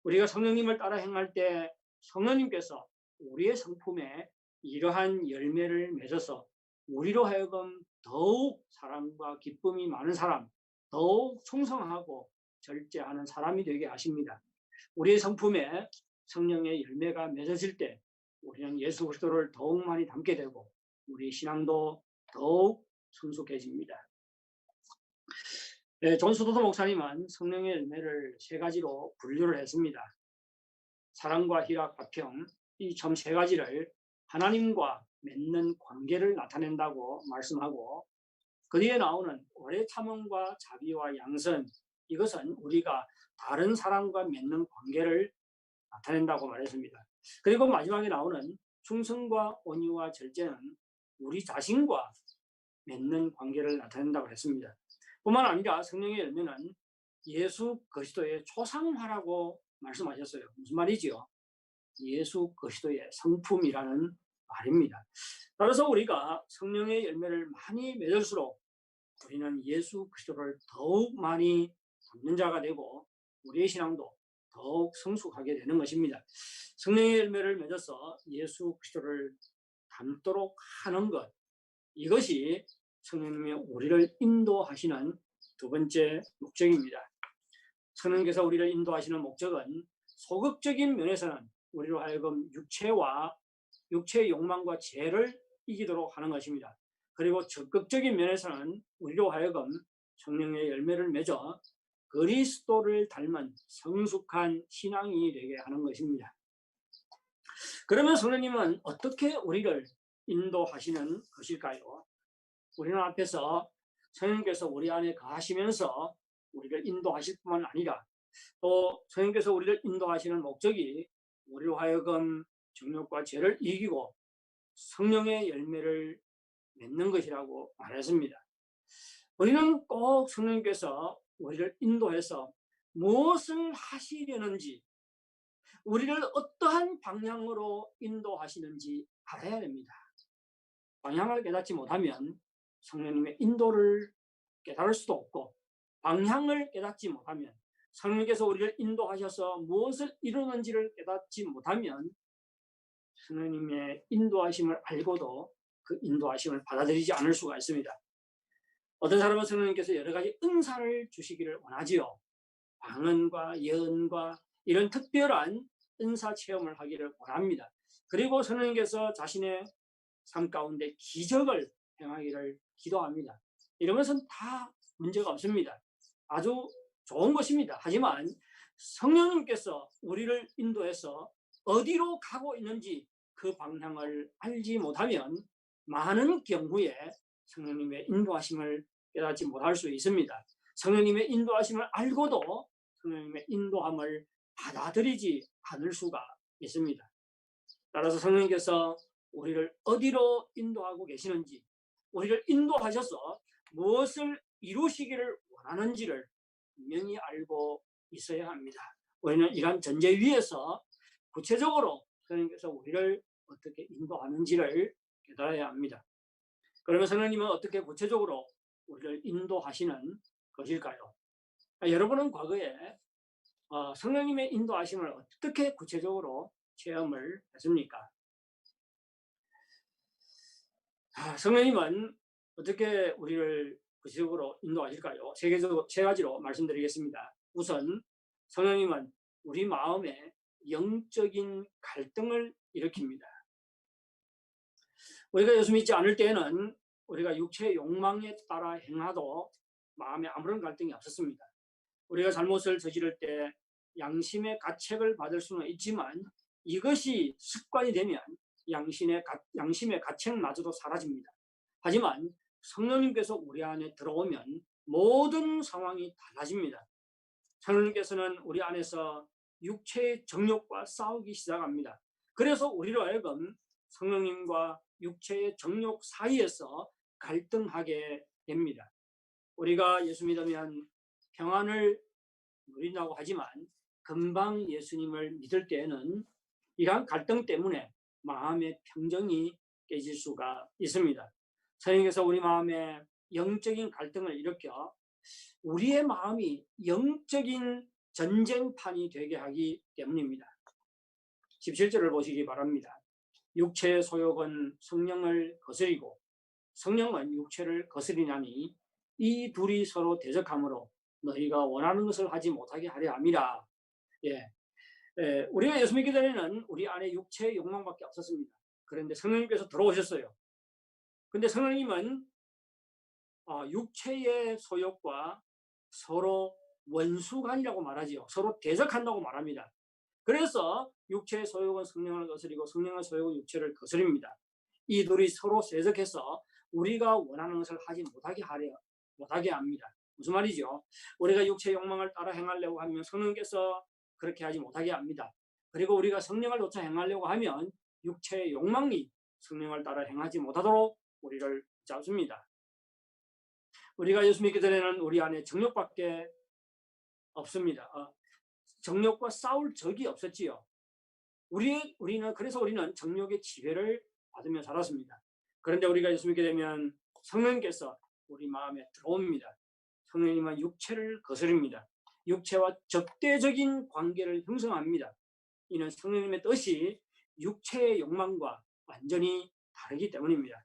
우리가 성령님을 따라 행할 때 성령님께서 우리의 성품에 이러한 열매를 맺어서 우리로 하여금 더욱 사랑과 기쁨이 많은 사람, 더욱 충성하고 절제하는 사람이 되게 하십니다. 우리의 성품에 성령의 열매가 맺어질 때 우리는 예수 그리스도를 더욱 많이 닮게 되고 우리 신앙도 더욱 성숙해집니다. 존 스토트 목사님은 성령의 열매를 세 가지로 분류를 했습니다. 사랑과 희락, 화평, 이 점 세 가지를 하나님과 맺는 관계를 나타낸다고 말씀하고 그 뒤에 나오는 오래 참음과 자비와 양선, 이것은 우리가 다른 사람과 맺는 관계를 나타낸다고 말했습니다. 그리고 마지막에 나오는 충성과 온유와 절제는 우리 자신과 맺는 관계를 나타낸다고 했습니다. 뿐만 아니라 성령의 열매는 예수 그리스도의 초상화라고 말씀하셨어요. 무슨 말이지요? 예수 그리스도의 성품이라는 말입니다. 따라서 우리가 성령의 열매를 많이 맺을수록 우리는 예수 그리스도를 더욱 많이 닮는 자가 되고 우리의 신앙도 더욱 성숙하게 되는 것입니다. 성령의 열매를 맺어서 예수 그리스도를 닮도록 하는 것, 이것이 성령님이 우리를 인도하시는 두 번째 목적입니다. 성령께서 우리를 인도하시는 목적은 소극적인 면에서는 우리로 하여금 육체의 욕망과 죄를 이기도록 하는 것입니다. 그리고 적극적인 면에서는 우리로 하여금 성령의 열매를 맺어 그리스도를 닮은 성숙한 신앙인이 되게 하는 것입니다. 그러면 성령님은 어떻게 우리를 인도하시는 것일까요? 우리는 앞에서 성령께서 우리 안에 거하시면서 우리를 인도하실 뿐만 아니라 또 성령께서 우리를 인도하시는 목적이 우리로 하여금 정욕과 죄를 이기고 성령의 열매를 맺는 것이라고 말했습니다. 우리는 꼭 성령께서 우리를 인도해서 무엇을 하시려는지, 우리를 어떠한 방향으로 인도하시는지 알아야 됩니다. 방향을 깨닫지 못하면 성령님의 인도를 깨달을 수도 없고, 방향을 깨닫지 못하면 성령께서 우리를 인도하셔서 무엇을 이루는지를 깨닫지 못하면 성령님의 인도하심을 알고도 그 인도하심을 받아들이지 않을 수가 있습니다. 어떤 사람은 성령님께서 여러 가지 은사를 주시기를 원하지요. 방언과 예언과 이런 특별한 은사 체험을 하기를 원합니다. 그리고 성령님께서 자신의 삶 가운데 기적을 행하기를 기도합니다. 이런 것은 다 문제가 없습니다. 아주 좋은 것입니다. 하지만 성령님께서 우리를 인도해서 어디로 가고 있는지 그 방향을 알지 못하면 많은 경우에 성령님의 인도하심을 깨닫지 못할 수 있습니다. 성령님의 인도하심을 알고도 성령님의 인도함을 받아들이지 않을 수가 있습니다. 따라서 성령님께서 우리를 어디로 인도하고 계시는지, 우리를 인도하셔서 무엇을 이루시기를 원하는지를 분명히 알고 있어야 합니다. 우리는 이러한 전제 위에서 구체적으로 성령님께서 우리를 어떻게 인도하는지를 깨달아야 합니다. 그러면 성령님은 어떻게 구체적으로 우리를 인도하시는 것일까요? 여러분은 과거에 성령님의 인도하심을 어떻게 구체적으로 체험을 했습니까? 성령님은 어떻게 우리를 구체적으로 인도하실까요? 세 가지로 말씀드리겠습니다. 우선 성령님은 우리 마음에 영적인 갈등을 일으킵니다. 우리가 예수 믿지 않을 때에는 우리가 육체의 욕망에 따라 행하도 마음에 아무런 갈등이 없었습니다. 우리가 잘못을 저지를 때 양심의 가책을 받을 수는 있지만 이것이 습관이 되면 양심의 가책마저도 사라집니다. 하지만 성령님께서 우리 안에 들어오면 모든 상황이 달라집니다. 성령님께서는 우리 안에서 육체의 정욕과 싸우기 시작합니다. 그래서 우리로 하여금 성령님과 육체의 정욕 사이에서 갈등하게 됩니다. 우리가 예수 믿으면 평안을 누린다고 하지만 금방 예수님을 믿을 때에는 이러한 갈등 때문에 마음의 평정이 깨질 수가 있습니다. 성령께서 우리 마음에 영적인 갈등을 일으켜 우리의 마음이 영적인 전쟁판이 되게 하기 때문입니다. 17절을 보시기 바랍니다. 육체의 소욕은 성령을 거스리고 성령은 육체를 거스리나니 이 둘이 서로 대적하므로 너희가 원하는 것을 하지 못하게 하려 함이라. 우리가 예수 믿기 전에는 우리 안에 육체의 욕망밖에 없었습니다. 그런데 성령님께서 들어오셨어요. 근데 성령님은 육체의 소욕과 서로 원수간이라고 말하지요. 서로 대적한다고 말합니다. 그래서 육체의 소욕은 성령을 거스리고 성령의 소욕은 육체를 거스립니다. 이 둘이 서로 대적해서 우리가 원하는 것을 하지 못하게 합니다. 무슨 말이죠? 우리가 육체의 욕망을 따라 행하려고 하면 성령께서 그렇게 하지 못하게 합니다. 그리고 우리가 성령을 쫓아 행하려고 하면 육체의 욕망이 성령을 따라 행하지 못하도록 우리를 잡습니다. 우리가 예수 믿기 전에는 우리 안에 정욕밖에 없습니다. 정욕과 싸울 적이 없었지요. 그래서 우리는 정욕의 지배를 받으며 살았습니다. 그런데 우리가 예수 믿게 되면 성령께서 우리 마음에 들어옵니다. 성령님은 육체를 거스릅니다. 육체와 적대적인 관계를 형성합니다. 이는 성령님의 뜻이 육체의 욕망과 완전히 다르기 때문입니다.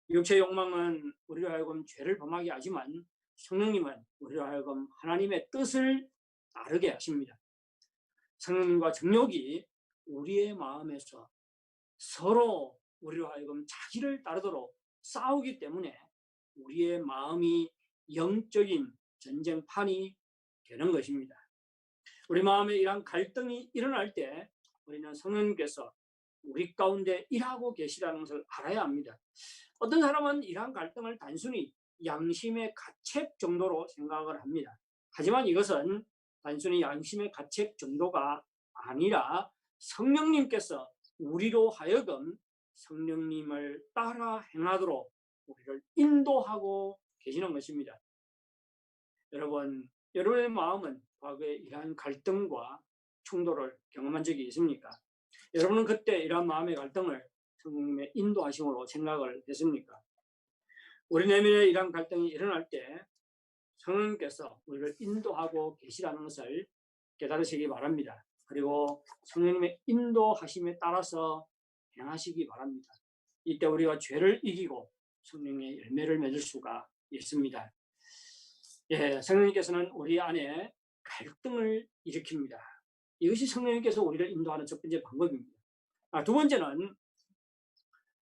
육체의 욕망은 우리로 하여금 죄를 범하게 하지만 성령님은 우리로 하여금 하나님의 뜻을 따르게 하십니다. 성령님과 정욕이 우리의 마음에서 서로 우리로 하여금 자기를 따르도록 싸우기 때문에 우리의 마음이 영적인 전쟁판이 되는 것입니다. 우리 마음에 이러한 갈등이 일어날 때 우리는 성령님께서 우리 가운데 일하고 계시다는 것을 알아야 합니다. 어떤 사람은 이러한 갈등을 단순히 양심의 가책 정도로 생각을 합니다. 하지만 이것은 단순히 양심의 가책 정도가 아니라 성령님께서 우리로 하여금 성령님을 따라 행하도록 우리를 인도하고 계시는 것입니다. 여러분의 마음은 과거에 이러한 갈등과 충돌을 경험한 적이 있습니까? 여러분은 그때 이러한 마음의 갈등을 성령님의 인도하심으로 생각을 했습니까? 우리 내면에 이러한 갈등이 일어날 때 성령님께서 우리를 인도하고 계시다는 것을 깨달으시기 바랍니다. 그리고 성령님의 인도하심에 따라서 행하시기 바랍니다. 이때 우리가 죄를 이기고 성령의 열매를 맺을 수가 있습니다. 성령님께서는 우리 안에 갈등을 일으킵니다. 이것이 성령님께서 우리를 인도하는 첫 번째 방법입니다. 두 번째는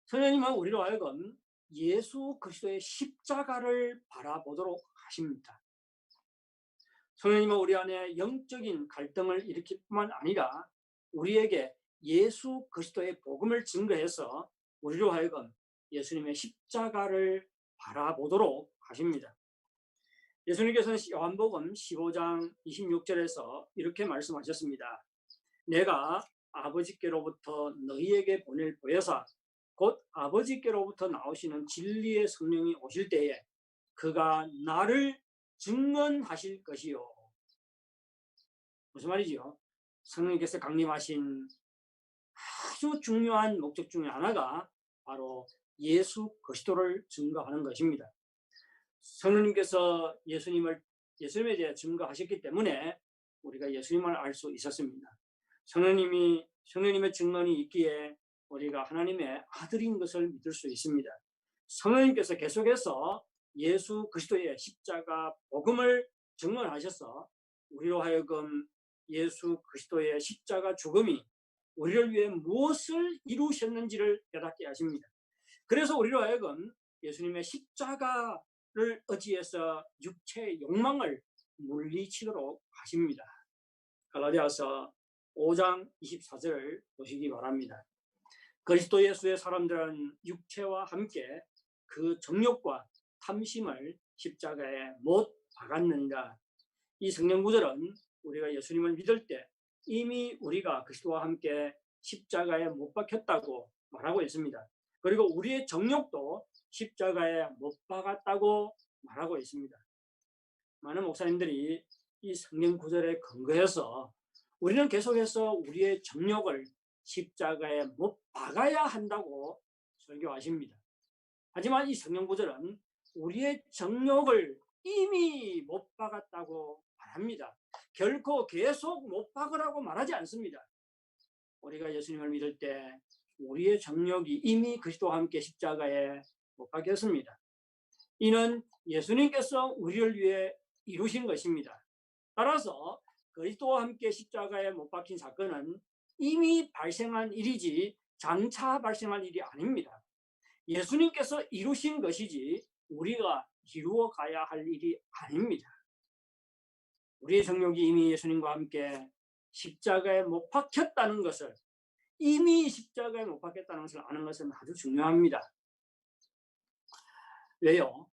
성령님은 우리로 하여금 예수 그리스도의 십자가를 바라보도록 하십니다. 성령님은 우리 안에 영적인 갈등을 일으킬 뿐만 아니라 우리에게 예수 그리스도의 복음을 증거해서 우리로 하여금 예수님의 십자가를 바라보도록 하십니다. 예수님께서는 요한복음 15장 26절에서 이렇게 말씀하셨습니다. 내가 아버지께로부터 너희에게 보낼 보혜사 곧 아버지께로부터 나오시는 진리의 성령이 오실 때에 그가 나를 증언하실 것이요. 무슨 말이지요? 성령님께서 강림하신 아주 중요한 목적 중에 하나가 바로 예수 그리스도를 증거하는 것입니다. 성령님께서 예수님에 대해 증거하셨기 때문에 우리가 예수님을 알 수 있었습니다. 성령님의 증언이 있기에 우리가 하나님의 아들인 것을 믿을 수 있습니다. 성령님께서 계속해서 예수 그리스도의 십자가 복음을 증언하셔서 우리로 하여금 예수 그리스도의 십자가 죽음이 우리를 위해 무엇을 이루셨는지를 깨닫게 하십니다. 그래서 우리로 하여금 예수님의 십자가를 의지해서 육체의 욕망을 물리치도록 하십니다. 갈라디아서 5장 24절을 보시기 바랍니다. 그리스도 예수의 사람들은 육체와 함께 그 정욕과 탐심을 십자가에 못 박았느니라. 이 성경 구절은 우리가 예수님을 믿을 때 이미 우리가 그리스도와 함께 십자가에 못 박혔다고 말하고 있습니다. 그리고 우리의 정욕도 십자가에 못 박았다고 말하고 있습니다. 많은 목사님들이 이 성경 구절에 근거해서 우리는 계속해서 우리의 정욕을 십자가에 못 박아야 한다고 설교하십니다. 하지만 이 성경 구절은 우리의 정욕을 이미 못 박았다고 말합니다. 결코 계속 못 박으라고 말하지 않습니다. 우리가 예수님을 믿을 때 우리의 정욕이 이미 그리스도와 함께 십자가에 못 박혔습니다. 이는 예수님께서 우리를 위해 이루신 것입니다. 따라서 그리스도와 함께 십자가에 못 박힌 사건은 이미 발생한 일이지 장차 발생할 일이 아닙니다. 예수님께서 이루신 것이지 우리가 이루어 가야 할 일이 아닙니다. 우리의 정욕이 이미 예수님과 함께 십자가에 못 박혔다는 것을 이미 십자가에 못 박혔다는 것을 아는 것은 아주 중요합니다. 왜요?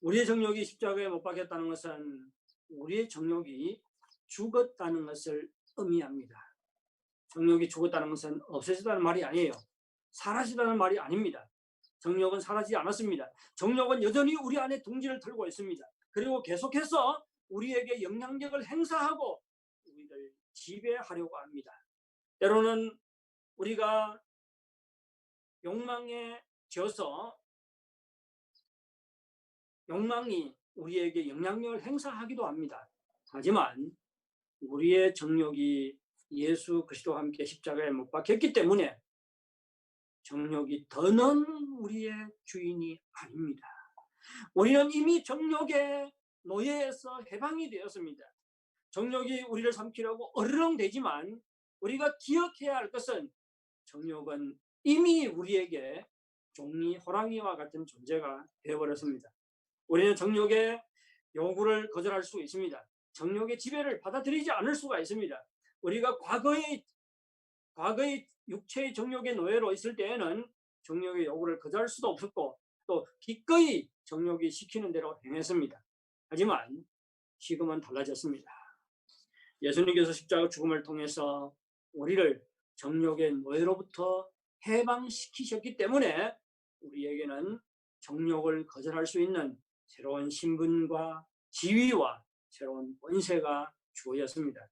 우리의 정욕이 십자가에 못 박혔다는 것은 우리의 정욕이 죽었다는 것을 의미합니다. 정욕이 죽었다는 것은 없어졌다는 말이 아니에요. 사라지다는 말이 아닙니다. 정욕은 사라지지 않았습니다. 정욕은 여전히 우리 안에 둥지를 틀고 있습니다. 그리고 계속해서 우리에게 영향력을 행사하고 우리를 지배하려고 합니다. 때로는 우리가 욕망에 져서 욕망이 우리에게 영향력을 행사하기도 합니다. 하지만 우리의 정욕이 예수 그리스도와 함께 십자가에 못 박혔기 때문에 정욕이 더는 우리의 주인이 아닙니다. 우리는 이미 정욕의 노예에서 해방이 되었습니다. 정욕이 우리를 삼키려고 어르렁대지만 우리가 기억해야 할 것은 정욕은 이미 우리에게 종이 호랑이와 같은 존재가 되어버렸습니다. 우리는 정욕의 요구를 거절할 수 있습니다. 정욕의 지배를 받아들이지 않을 수가 있습니다. 우리가 과거의 육체의 정욕의 노예로 있을 때에는 정욕의 요구를 거절할 수도 없었고 또 기꺼이 정욕이 시키는 대로 행했습니다. 하지만 지금은 달라졌습니다. 예수님께서 십자가 죽음을 통해서 우리를 정욕의 노예로부터 해방시키셨기 때문에 우리에게는 정욕을 거절할 수 있는 새로운 신분과 지위와 새로운 권세가 주어졌습니다.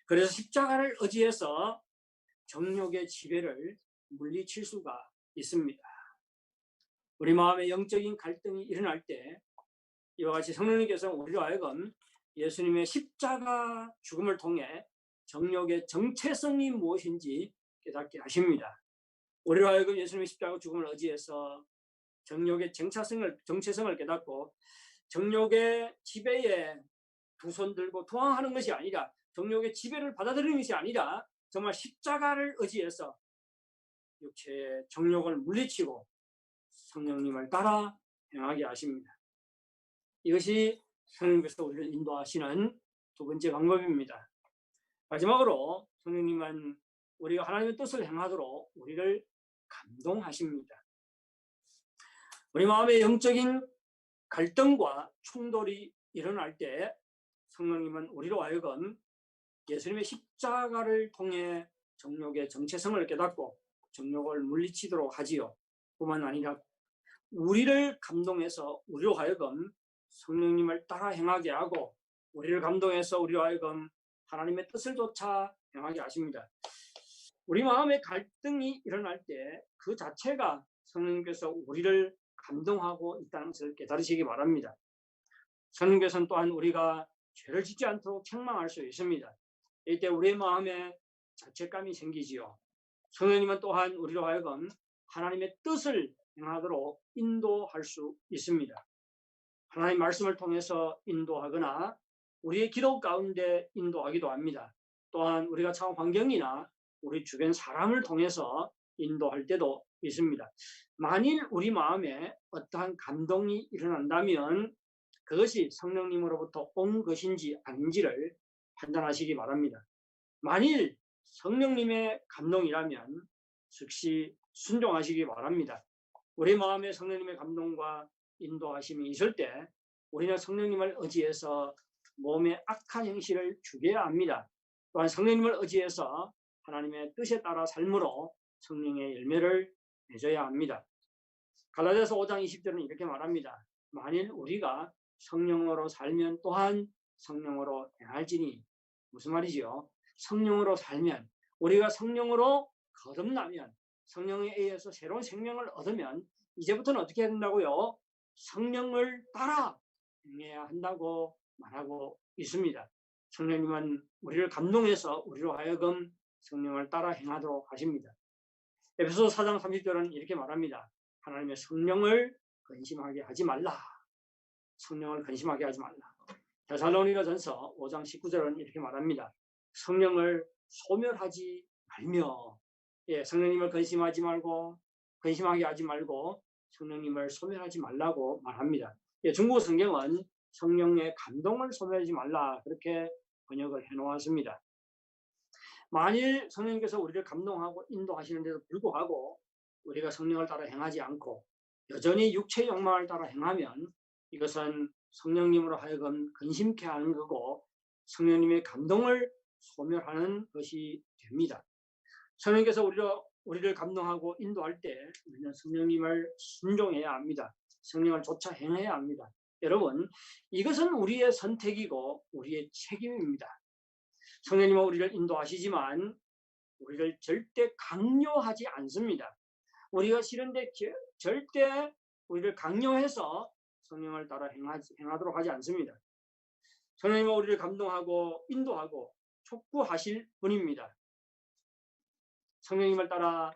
그래서 십자가를 의지해서 정욕의 지배를 물리칠 수가 있습니다. 우리 마음에 영적인 갈등이 일어날 때 이와 같이 성령님께서 우리로 하여금 예수님의 십자가 죽음을 통해 정욕의 정체성이 무엇인지 깨닫게 하십니다. 우리로 하여금 예수님의 십자가 죽음을 의지해서 정욕의 정체성을 깨닫고 정욕의 지배에 두 손 들고 투항하는 것이 아니라 정욕의 지배를 받아들이는 것이 아니라 정말 십자가를 의지해서 육체의 정욕을 물리치고 성령님을 따라 행하게 하십니다. 이것이 성령님께서 우리를 인도하시는 두 번째 방법입니다. 마지막으로 성령님은 우리가 하나님의 뜻을 행하도록 우리를 감동하십니다. 우리 마음의 영적인 갈등과 충돌이 일어날 때 성령님은 우리로 하여금 예수님의 십자가를 통해 정욕의 정체성을 깨닫고 정욕을 물리치도록 하지요. 뿐만 아니라 우리를 감동해서 우리로 하여금 성령님을 따라 행하게 하고 우리를 감동해서 우리로 하여금 하나님의 뜻을 쫓아 행하게 하십니다. 우리 마음의 갈등이 일어날 때 그 자체가 성령님께서 우리를 감동하고 있다는 것을 깨달으시기 바랍니다. 성령께서는 또한 우리가 죄를 짓지 않도록 책망할 수 있습니다. 이때 우리의 마음에 자책감이 생기지요. 성령님은 또한 우리로 하여금 하나님의 뜻을 행하도록 인도할 수 있습니다. 하나님 말씀을 통해서 인도하거나 우리의 기도 가운데 인도하기도 합니다. 또한 우리가 처한 환경이나 우리 주변 사람을 통해서 인도할 때도 있습니다. 만일 우리 마음에 어떠한 감동이 일어난다면 그것이 성령님으로부터 온 것인지 아닌지를 판단하시기 바랍니다. 만일 성령님의 감동이라면 즉시 순종하시기 바랍니다. 우리 마음에 성령님의 감동과 인도하심이 있을 때 우리는 성령님을 의지해서 몸에 악한 행실을 죽여야 합니다. 또한 성령님을 의지해서 하나님의 뜻에 따라 삶으로 성령의 열매를 맺어야 합니다. 갈라디아서 5장 20절은 이렇게 말합니다. 만일 우리가 성령으로 살면 또한 성령으로 행할지니. 무슨 말이지요? 성령으로 살면, 우리가 성령으로 거듭나면, 성령에 의해서 새로운 생명을 얻으면 이제부터는 어떻게 해야 된다고요? 성령을 따라 행해야 한다고 말하고 있습니다. 성령님은 우리를 감동해서 우리로 하여금 성령을 따라 행하도록 하십니다. 에베소서 4장 30절은 이렇게 말합니다. 하나님의 성령을 근심하게 하지 말라. 성령을 근심하게 하지 말라. 데살로니가전서 5장 19절은 이렇게 말합니다. 성령을 소멸하지 말며, 성령님을 근심하지 말고 근심하게 하지 말고 성령님을 소멸하지 말라고 말합니다. 중국어 성경은 성령의 감동을 소멸하지 말라 그렇게 번역을 해놓았습니다. 만일 성령님께서 우리를 감동하고 인도하시는데도 불구하고 우리가 성령을 따라 행하지 않고 여전히 육체의 욕망을 따라 행하면 이것은 성령님으로 하여금 근심케 하는 거고 성령님의 감동을 소멸하는 것이 됩니다. 성령님께서 우리를 감동하고 인도할 때 우리는 성령님을 순종해야 합니다. 성령을 쫓아 행해야 합니다. 여러분, 이것은 우리의 선택이고 우리의 책임입니다. 성령님은 우리를 인도하시지만 우리를 절대 강요하지 않습니다. 우리가 싫은데 절대 우리를 강요해서 성령을 따라 행하도록 하지 않습니다. 성령님은 우리를 감동하고 인도하고 촉구하실 분입니다. 성령님을 따라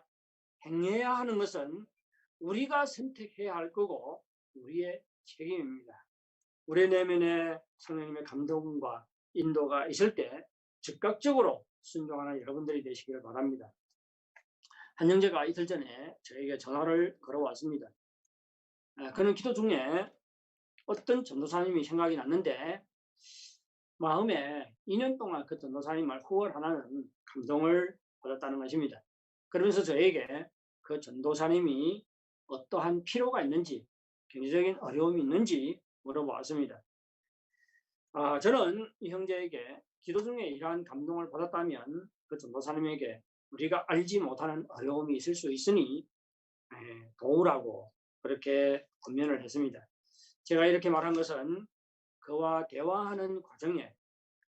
행해야 하는 것은 우리가 선택해야 할 거고 우리의 책임입니다. 우리 내면에 성령님의 감동과 인도가 있을 때 즉각적으로 순종하는 여러분들이 되시기를 바랍니다. 한 형제가 이틀 전에 저에게 전화를 걸어왔습니다. 그는 기도 중에 어떤 전도사님이 생각이 났는데 마음에 2년 동안 그 전도사님을 후원하는 감동을 받았다는 것입니다. 그러면서 저에게 그 전도사님이 어떠한 필요가 있는지, 경제적인 어려움이 있는지 물어보았습니다. 저는 이 형제에게 기도 중에 이러한 감동을 받았다면 그 전도사님에게 우리가 알지 못하는 어려움이 있을 수 있으니 도우라고 그렇게 권면을 했습니다. 제가 이렇게 말한 것은 그와 대화하는 과정에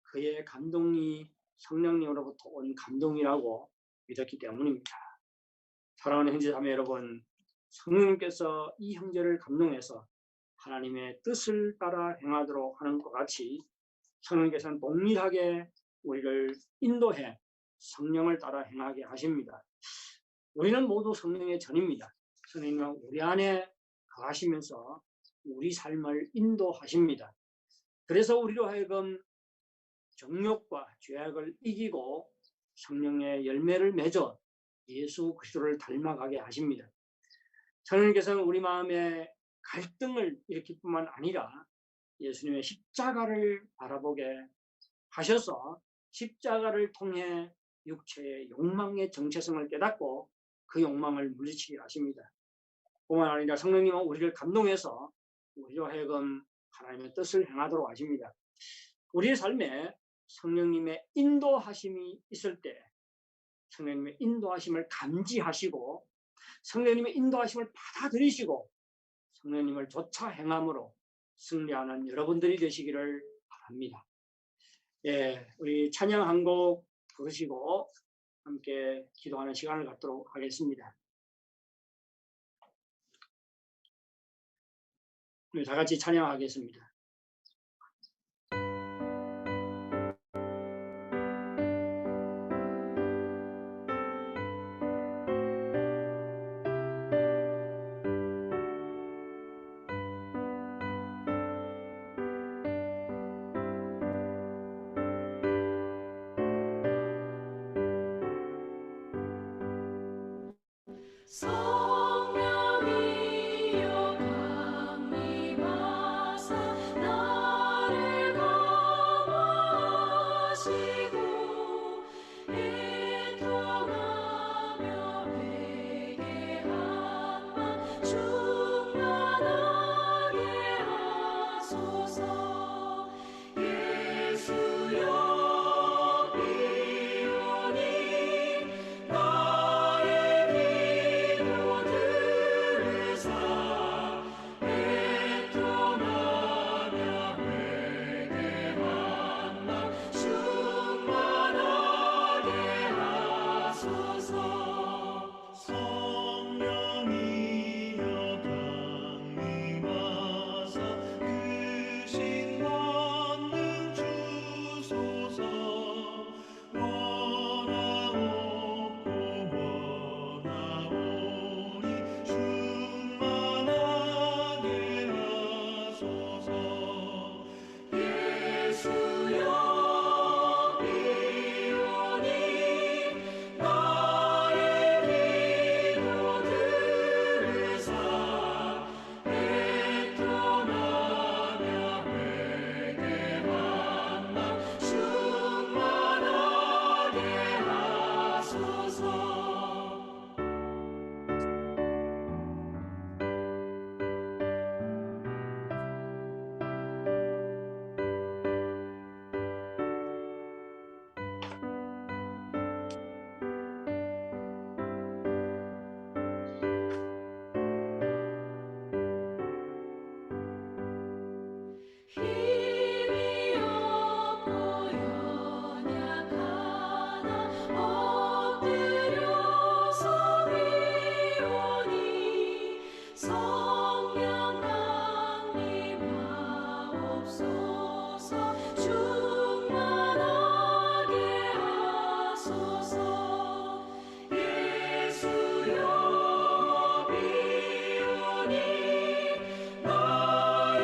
그의 감동이 성령님으로부터 온 감동이라고 믿었기 때문입니다. 사랑하는 형제자매 여러분, 성령님께서 이 형제를 감동해서 하나님의 뜻을 따라 행하도록 하는 것 같이 성령께서는 동일하게 우리를 인도해 성령을 따라 행하게 하십니다. 우리는 모두 성령의 전입니다. 성령님은 우리 안에 거하시면서 우리 삶을 인도하십니다. 그래서 우리로 하여금 정욕과 죄악을 이기고 성령의 열매를 맺어 예수 그리스도를 닮아가게 하십니다. 성령님께서는 우리 마음에 갈등을 일으킬 뿐만 아니라 예수님의 십자가를 바라보게 하셔서 십자가를 통해 육체의 욕망의 정체성을 깨닫고 그 욕망을 물리치게 하십니다. 뿐만 아니라 성령님은 우리를 감동해서 우리로 하여금 하나님의 뜻을 행하도록 하십니다. 우리의 삶에 성령님의 인도하심이 있을 때 성령님의 인도하심을 감지하시고 성령님의 인도하심을 받아들이시고 성령님을 쫓아 행함으로 승리하는 여러분들이 되시기를 바랍니다. 우리 찬양 한 곡 부르시고 함께 기도하는 시간을 갖도록 하겠습니다. 우리 다 같이 찬양하겠습니다. 성령이여 강림하사 나를 감화하시고 애통하며 회개한 마 충만하게 하소서. 예수여 성령이여 강림하사 그 신 권능 주소서. 원하옵고 원하오니 충만하게 하소서. 예수여 비오니 나의 기도 들으사 애통하며 회개한 마 충만하게 하소서. 힘이 없고 연약하나 엎드려서 비오니 성령 강림하옵소서. 충만하게 하소서. 예수여 비오니 나의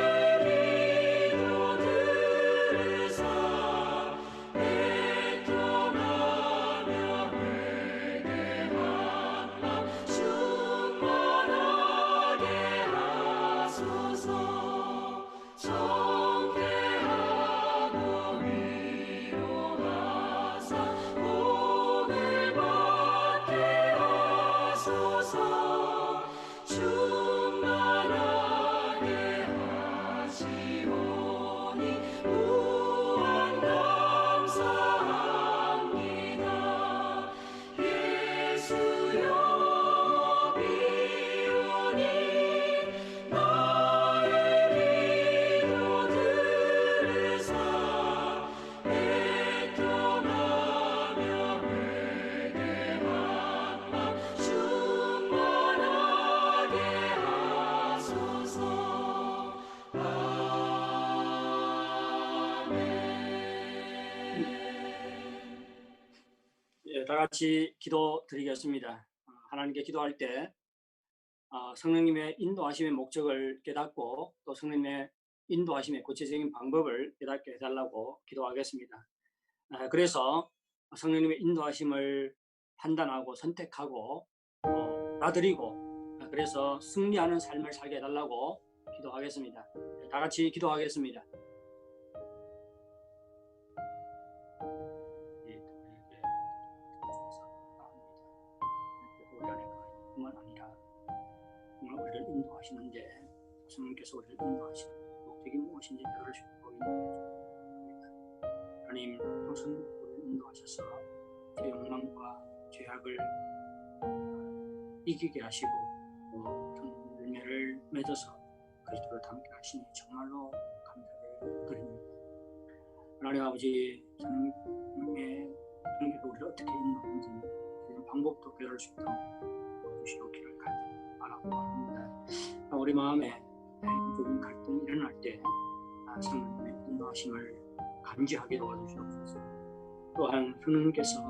같이 기도드리겠습니다. 하나님께 기도할 때 성령님의 인도하심의 목적을 깨닫고 또 성령님의 인도하심의 구체적인 방법을 깨닫게 해달라고 기도하겠습니다. 그래서 성령님의 인도하심을 판단하고 선택하고 받아들이고 그래서 승리하는 삶을 살게 해달라고 기도하겠습니다. 다 같이 기도하겠습니다. 우리 안에 뿐만 아니라 정말 우리를 인도하시는데 성령께서 우리를 인도하시는 목적이 무엇인지 들을 수 있도록 인도해 주옵니다. 하나님, 우선 우리를 인도하셔서 제 욕망과 죄악을 이기게 하시고 또 열매를 맺어서 그리스도를 닮게 하시니 정말로 감사를 드립니다. 하나님 아버지, 성령의 성령께서 우리를 어떻게 인도하는지 그 방법도 배울 수 있도록 도와주시옵기를 간절히 바라고 합니다. 우리 마음에 인적인 갈등이 일어날 때 성령님의 인도하심을 감지하게 도와주시옵소서. 또한 성령님께서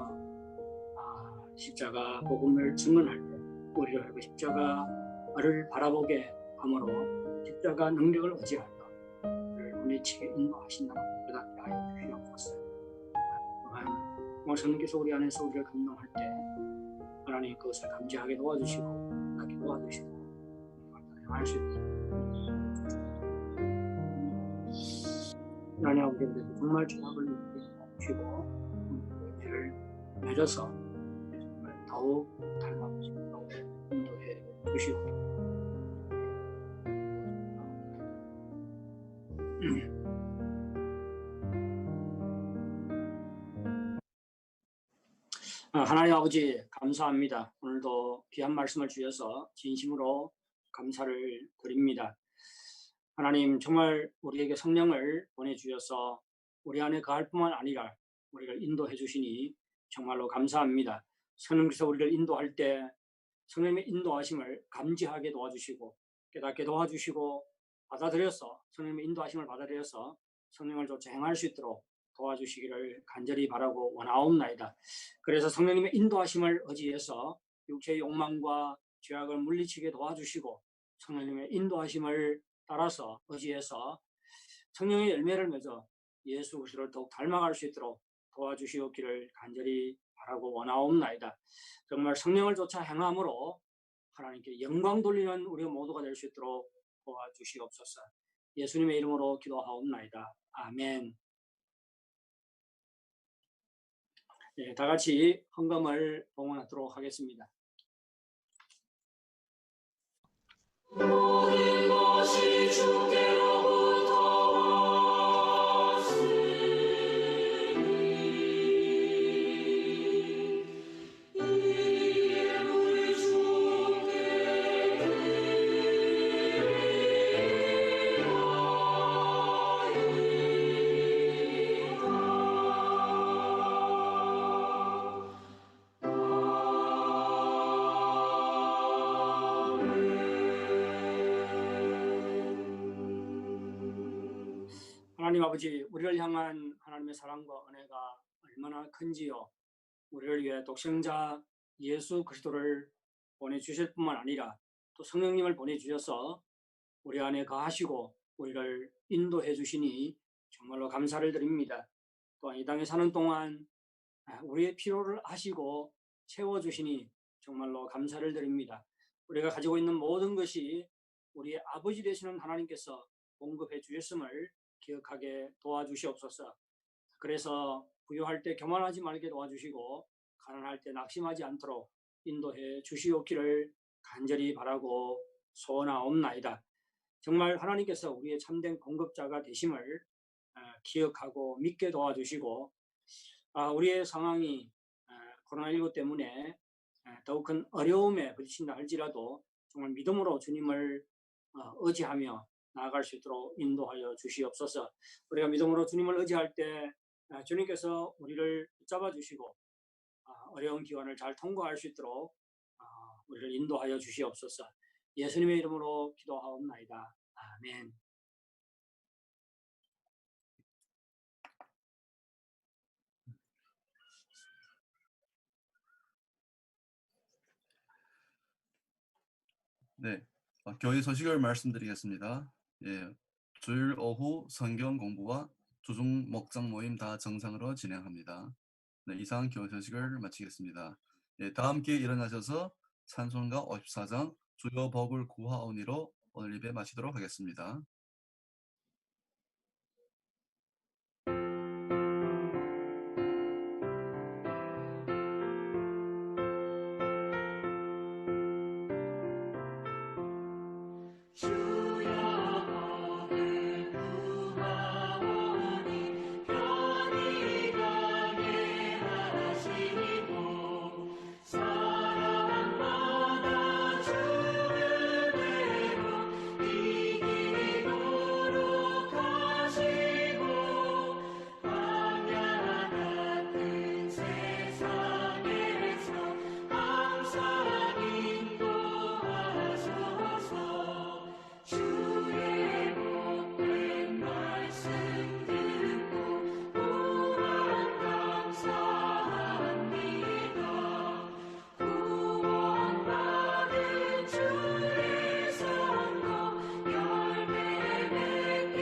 십자가 복음을 증언할 때 우리를 그 십자가를 바라보게 함으로 십자가 능력을 의지하여 우리를 물리치게 인도하신다고 깨닫게 하여 주시옵소서. 또한 성령께서 우리 안에서 우리를 감동할 때 하나님 그것을 감지하게 도와주시고 깨닫게 도와주시고 행할 수 있도록 하나님 아버지, 정말 죄악을 주시고 죄를 맺어서 더욱 닮아가시고 인도해 주시고 하나님 아버지, 감사합니다. 오늘도 귀한 말씀을 주셔서 진심으로 감사를 드립니다. 하나님, 정말 우리에게 성령을 보내주셔서 우리 안에 거할 뿐만 아니라 우리를 인도해 주시니 정말로 감사합니다. 성령께서 우리를 인도할 때 성령의 인도하심을 감지하게 도와주시고 깨닫게 도와주시고 받아들여서 성령의 인도하심을 받아들여서 성령을 쫓아 행할 수 있도록 도와주시기를 간절히 바라고 원하옵나이다. 그래서 성령님의 인도하심을 의지해서 육체의 욕망과 죄악을 물리치게 도와주시고 성령님의 인도하심을 따라서 의지해서 성령의 열매를 맺어 예수 그리스도를 더욱 닮아갈 수 있도록 도와주시옵기를 간절히 바라고 원하옵나이다. 정말 성령을 쫓아 행함으로 하나님께 영광 돌리는 우리 모두가 될 수 있도록 도와주시옵소서. 예수님의 이름으로 기도하옵나이다. 아멘. 네, 다 같이 헌금을 봉헌하도록 하겠습니다. 모든 것이 주께로부터 왔으니 이에 우리 주께 하나님 아버지, 우리를 향한 하나님의 사랑과 은혜가 얼마나 큰지요. 우리를 위해 독생자 예수 그리스도를 보내주실 뿐만 아니라 또 성령님을 보내주셔서 우리 안에 거하시고 우리를 인도해 주시니 정말로 감사를 드립니다. 또한 이 땅에 사는 동안 우리의 필요를 아시고 채워주시니 정말로 감사를 드립니다. 우리가 가지고 있는 모든 것이 우리의 아버지 되시는 하나님께서 공급해 주셨음을 기억하게 도와주시옵소서. 그래서 부유할 때 교만하지 말게 도와주시고 가난할 때 낙심하지 않도록 인도해 주시옵기를 간절히 바라고 소원하옵나이다. 정말 하나님께서 우리의 참된 공급자가 되심을 기억하고 믿게 도와주시고 우리의 상황이 코로나19 때문에 더욱 큰 어려움에 부딪힌다 할지라도 정말 믿음으로 주님을 의지하며 나아갈 수 있도록 인도하여 주시옵소서. 우리가 믿음으로 주님을 의지할 때 주님께서 우리를 붙잡아 주시고 어려운 기간을 잘 통과할 수 있도록 우리를 인도하여 주시옵소서. 예수님의 이름으로 기도하옵나이다. 아멘. 네, 교회 소식을 말씀드리겠습니다. 예, 주일 오후 성경 공부와 주중 목장 모임 다 정상으로 진행합니다. 네, 이상 교회 소식을 마치겠습니다. 예, 다 함께 일어나셔서 찬송가 54장 주여 복을 구하오니로 오늘 예배 마치도록 하겠습니다. 주여 복을 구하오니 편히 가게 하시고 사랑받아 주를 대로 이기도록 하시고 광야 같은 세상에서 항상 인도하소서. 주의 복된 말씀 듣고 구원 감사합니다. 구원받은 주의 성도 열매 맺게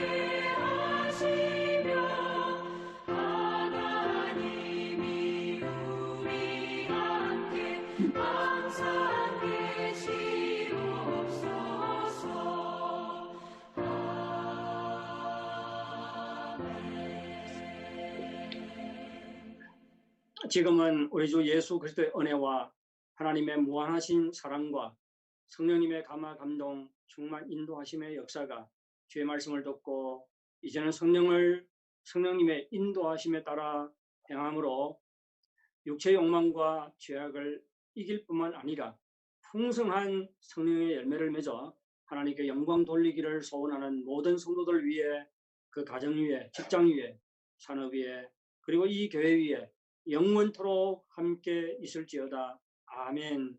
하시며 하나님이 우리 함께 항상 계시옵소서. 지금은 우리 주 예수 그리스도의 은혜와 하나님의 무한하신 사랑과 성령님의 감화 감동 충만 인도하심의 역사가 주의 말씀을 듣고 이제는 성령님의 인도하심에 따라 행함으로 육체의 욕망과 죄악을 이길 뿐만 아니라 풍성한 성령의 열매를 맺어 하나님께 영광 돌리기를 소원하는 모든 성도들 위해, 그 가정 위에, 직장 위에, 산업 위에, 그리고 이 교회 위에 영원토록 함께 있을지어다. 아멘.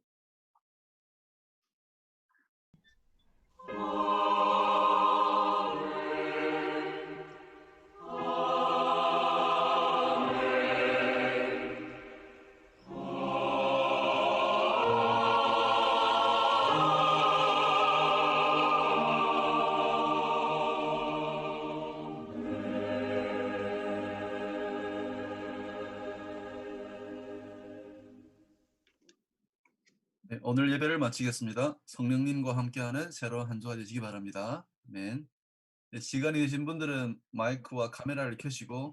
네, 오늘 예배를 마치겠습니다. 성령님과 함께하는 새로운 한 주가 되시기 바랍니다. 아멘. 네, 시간이 되신 분들은 마이크와 카메라를 켜시고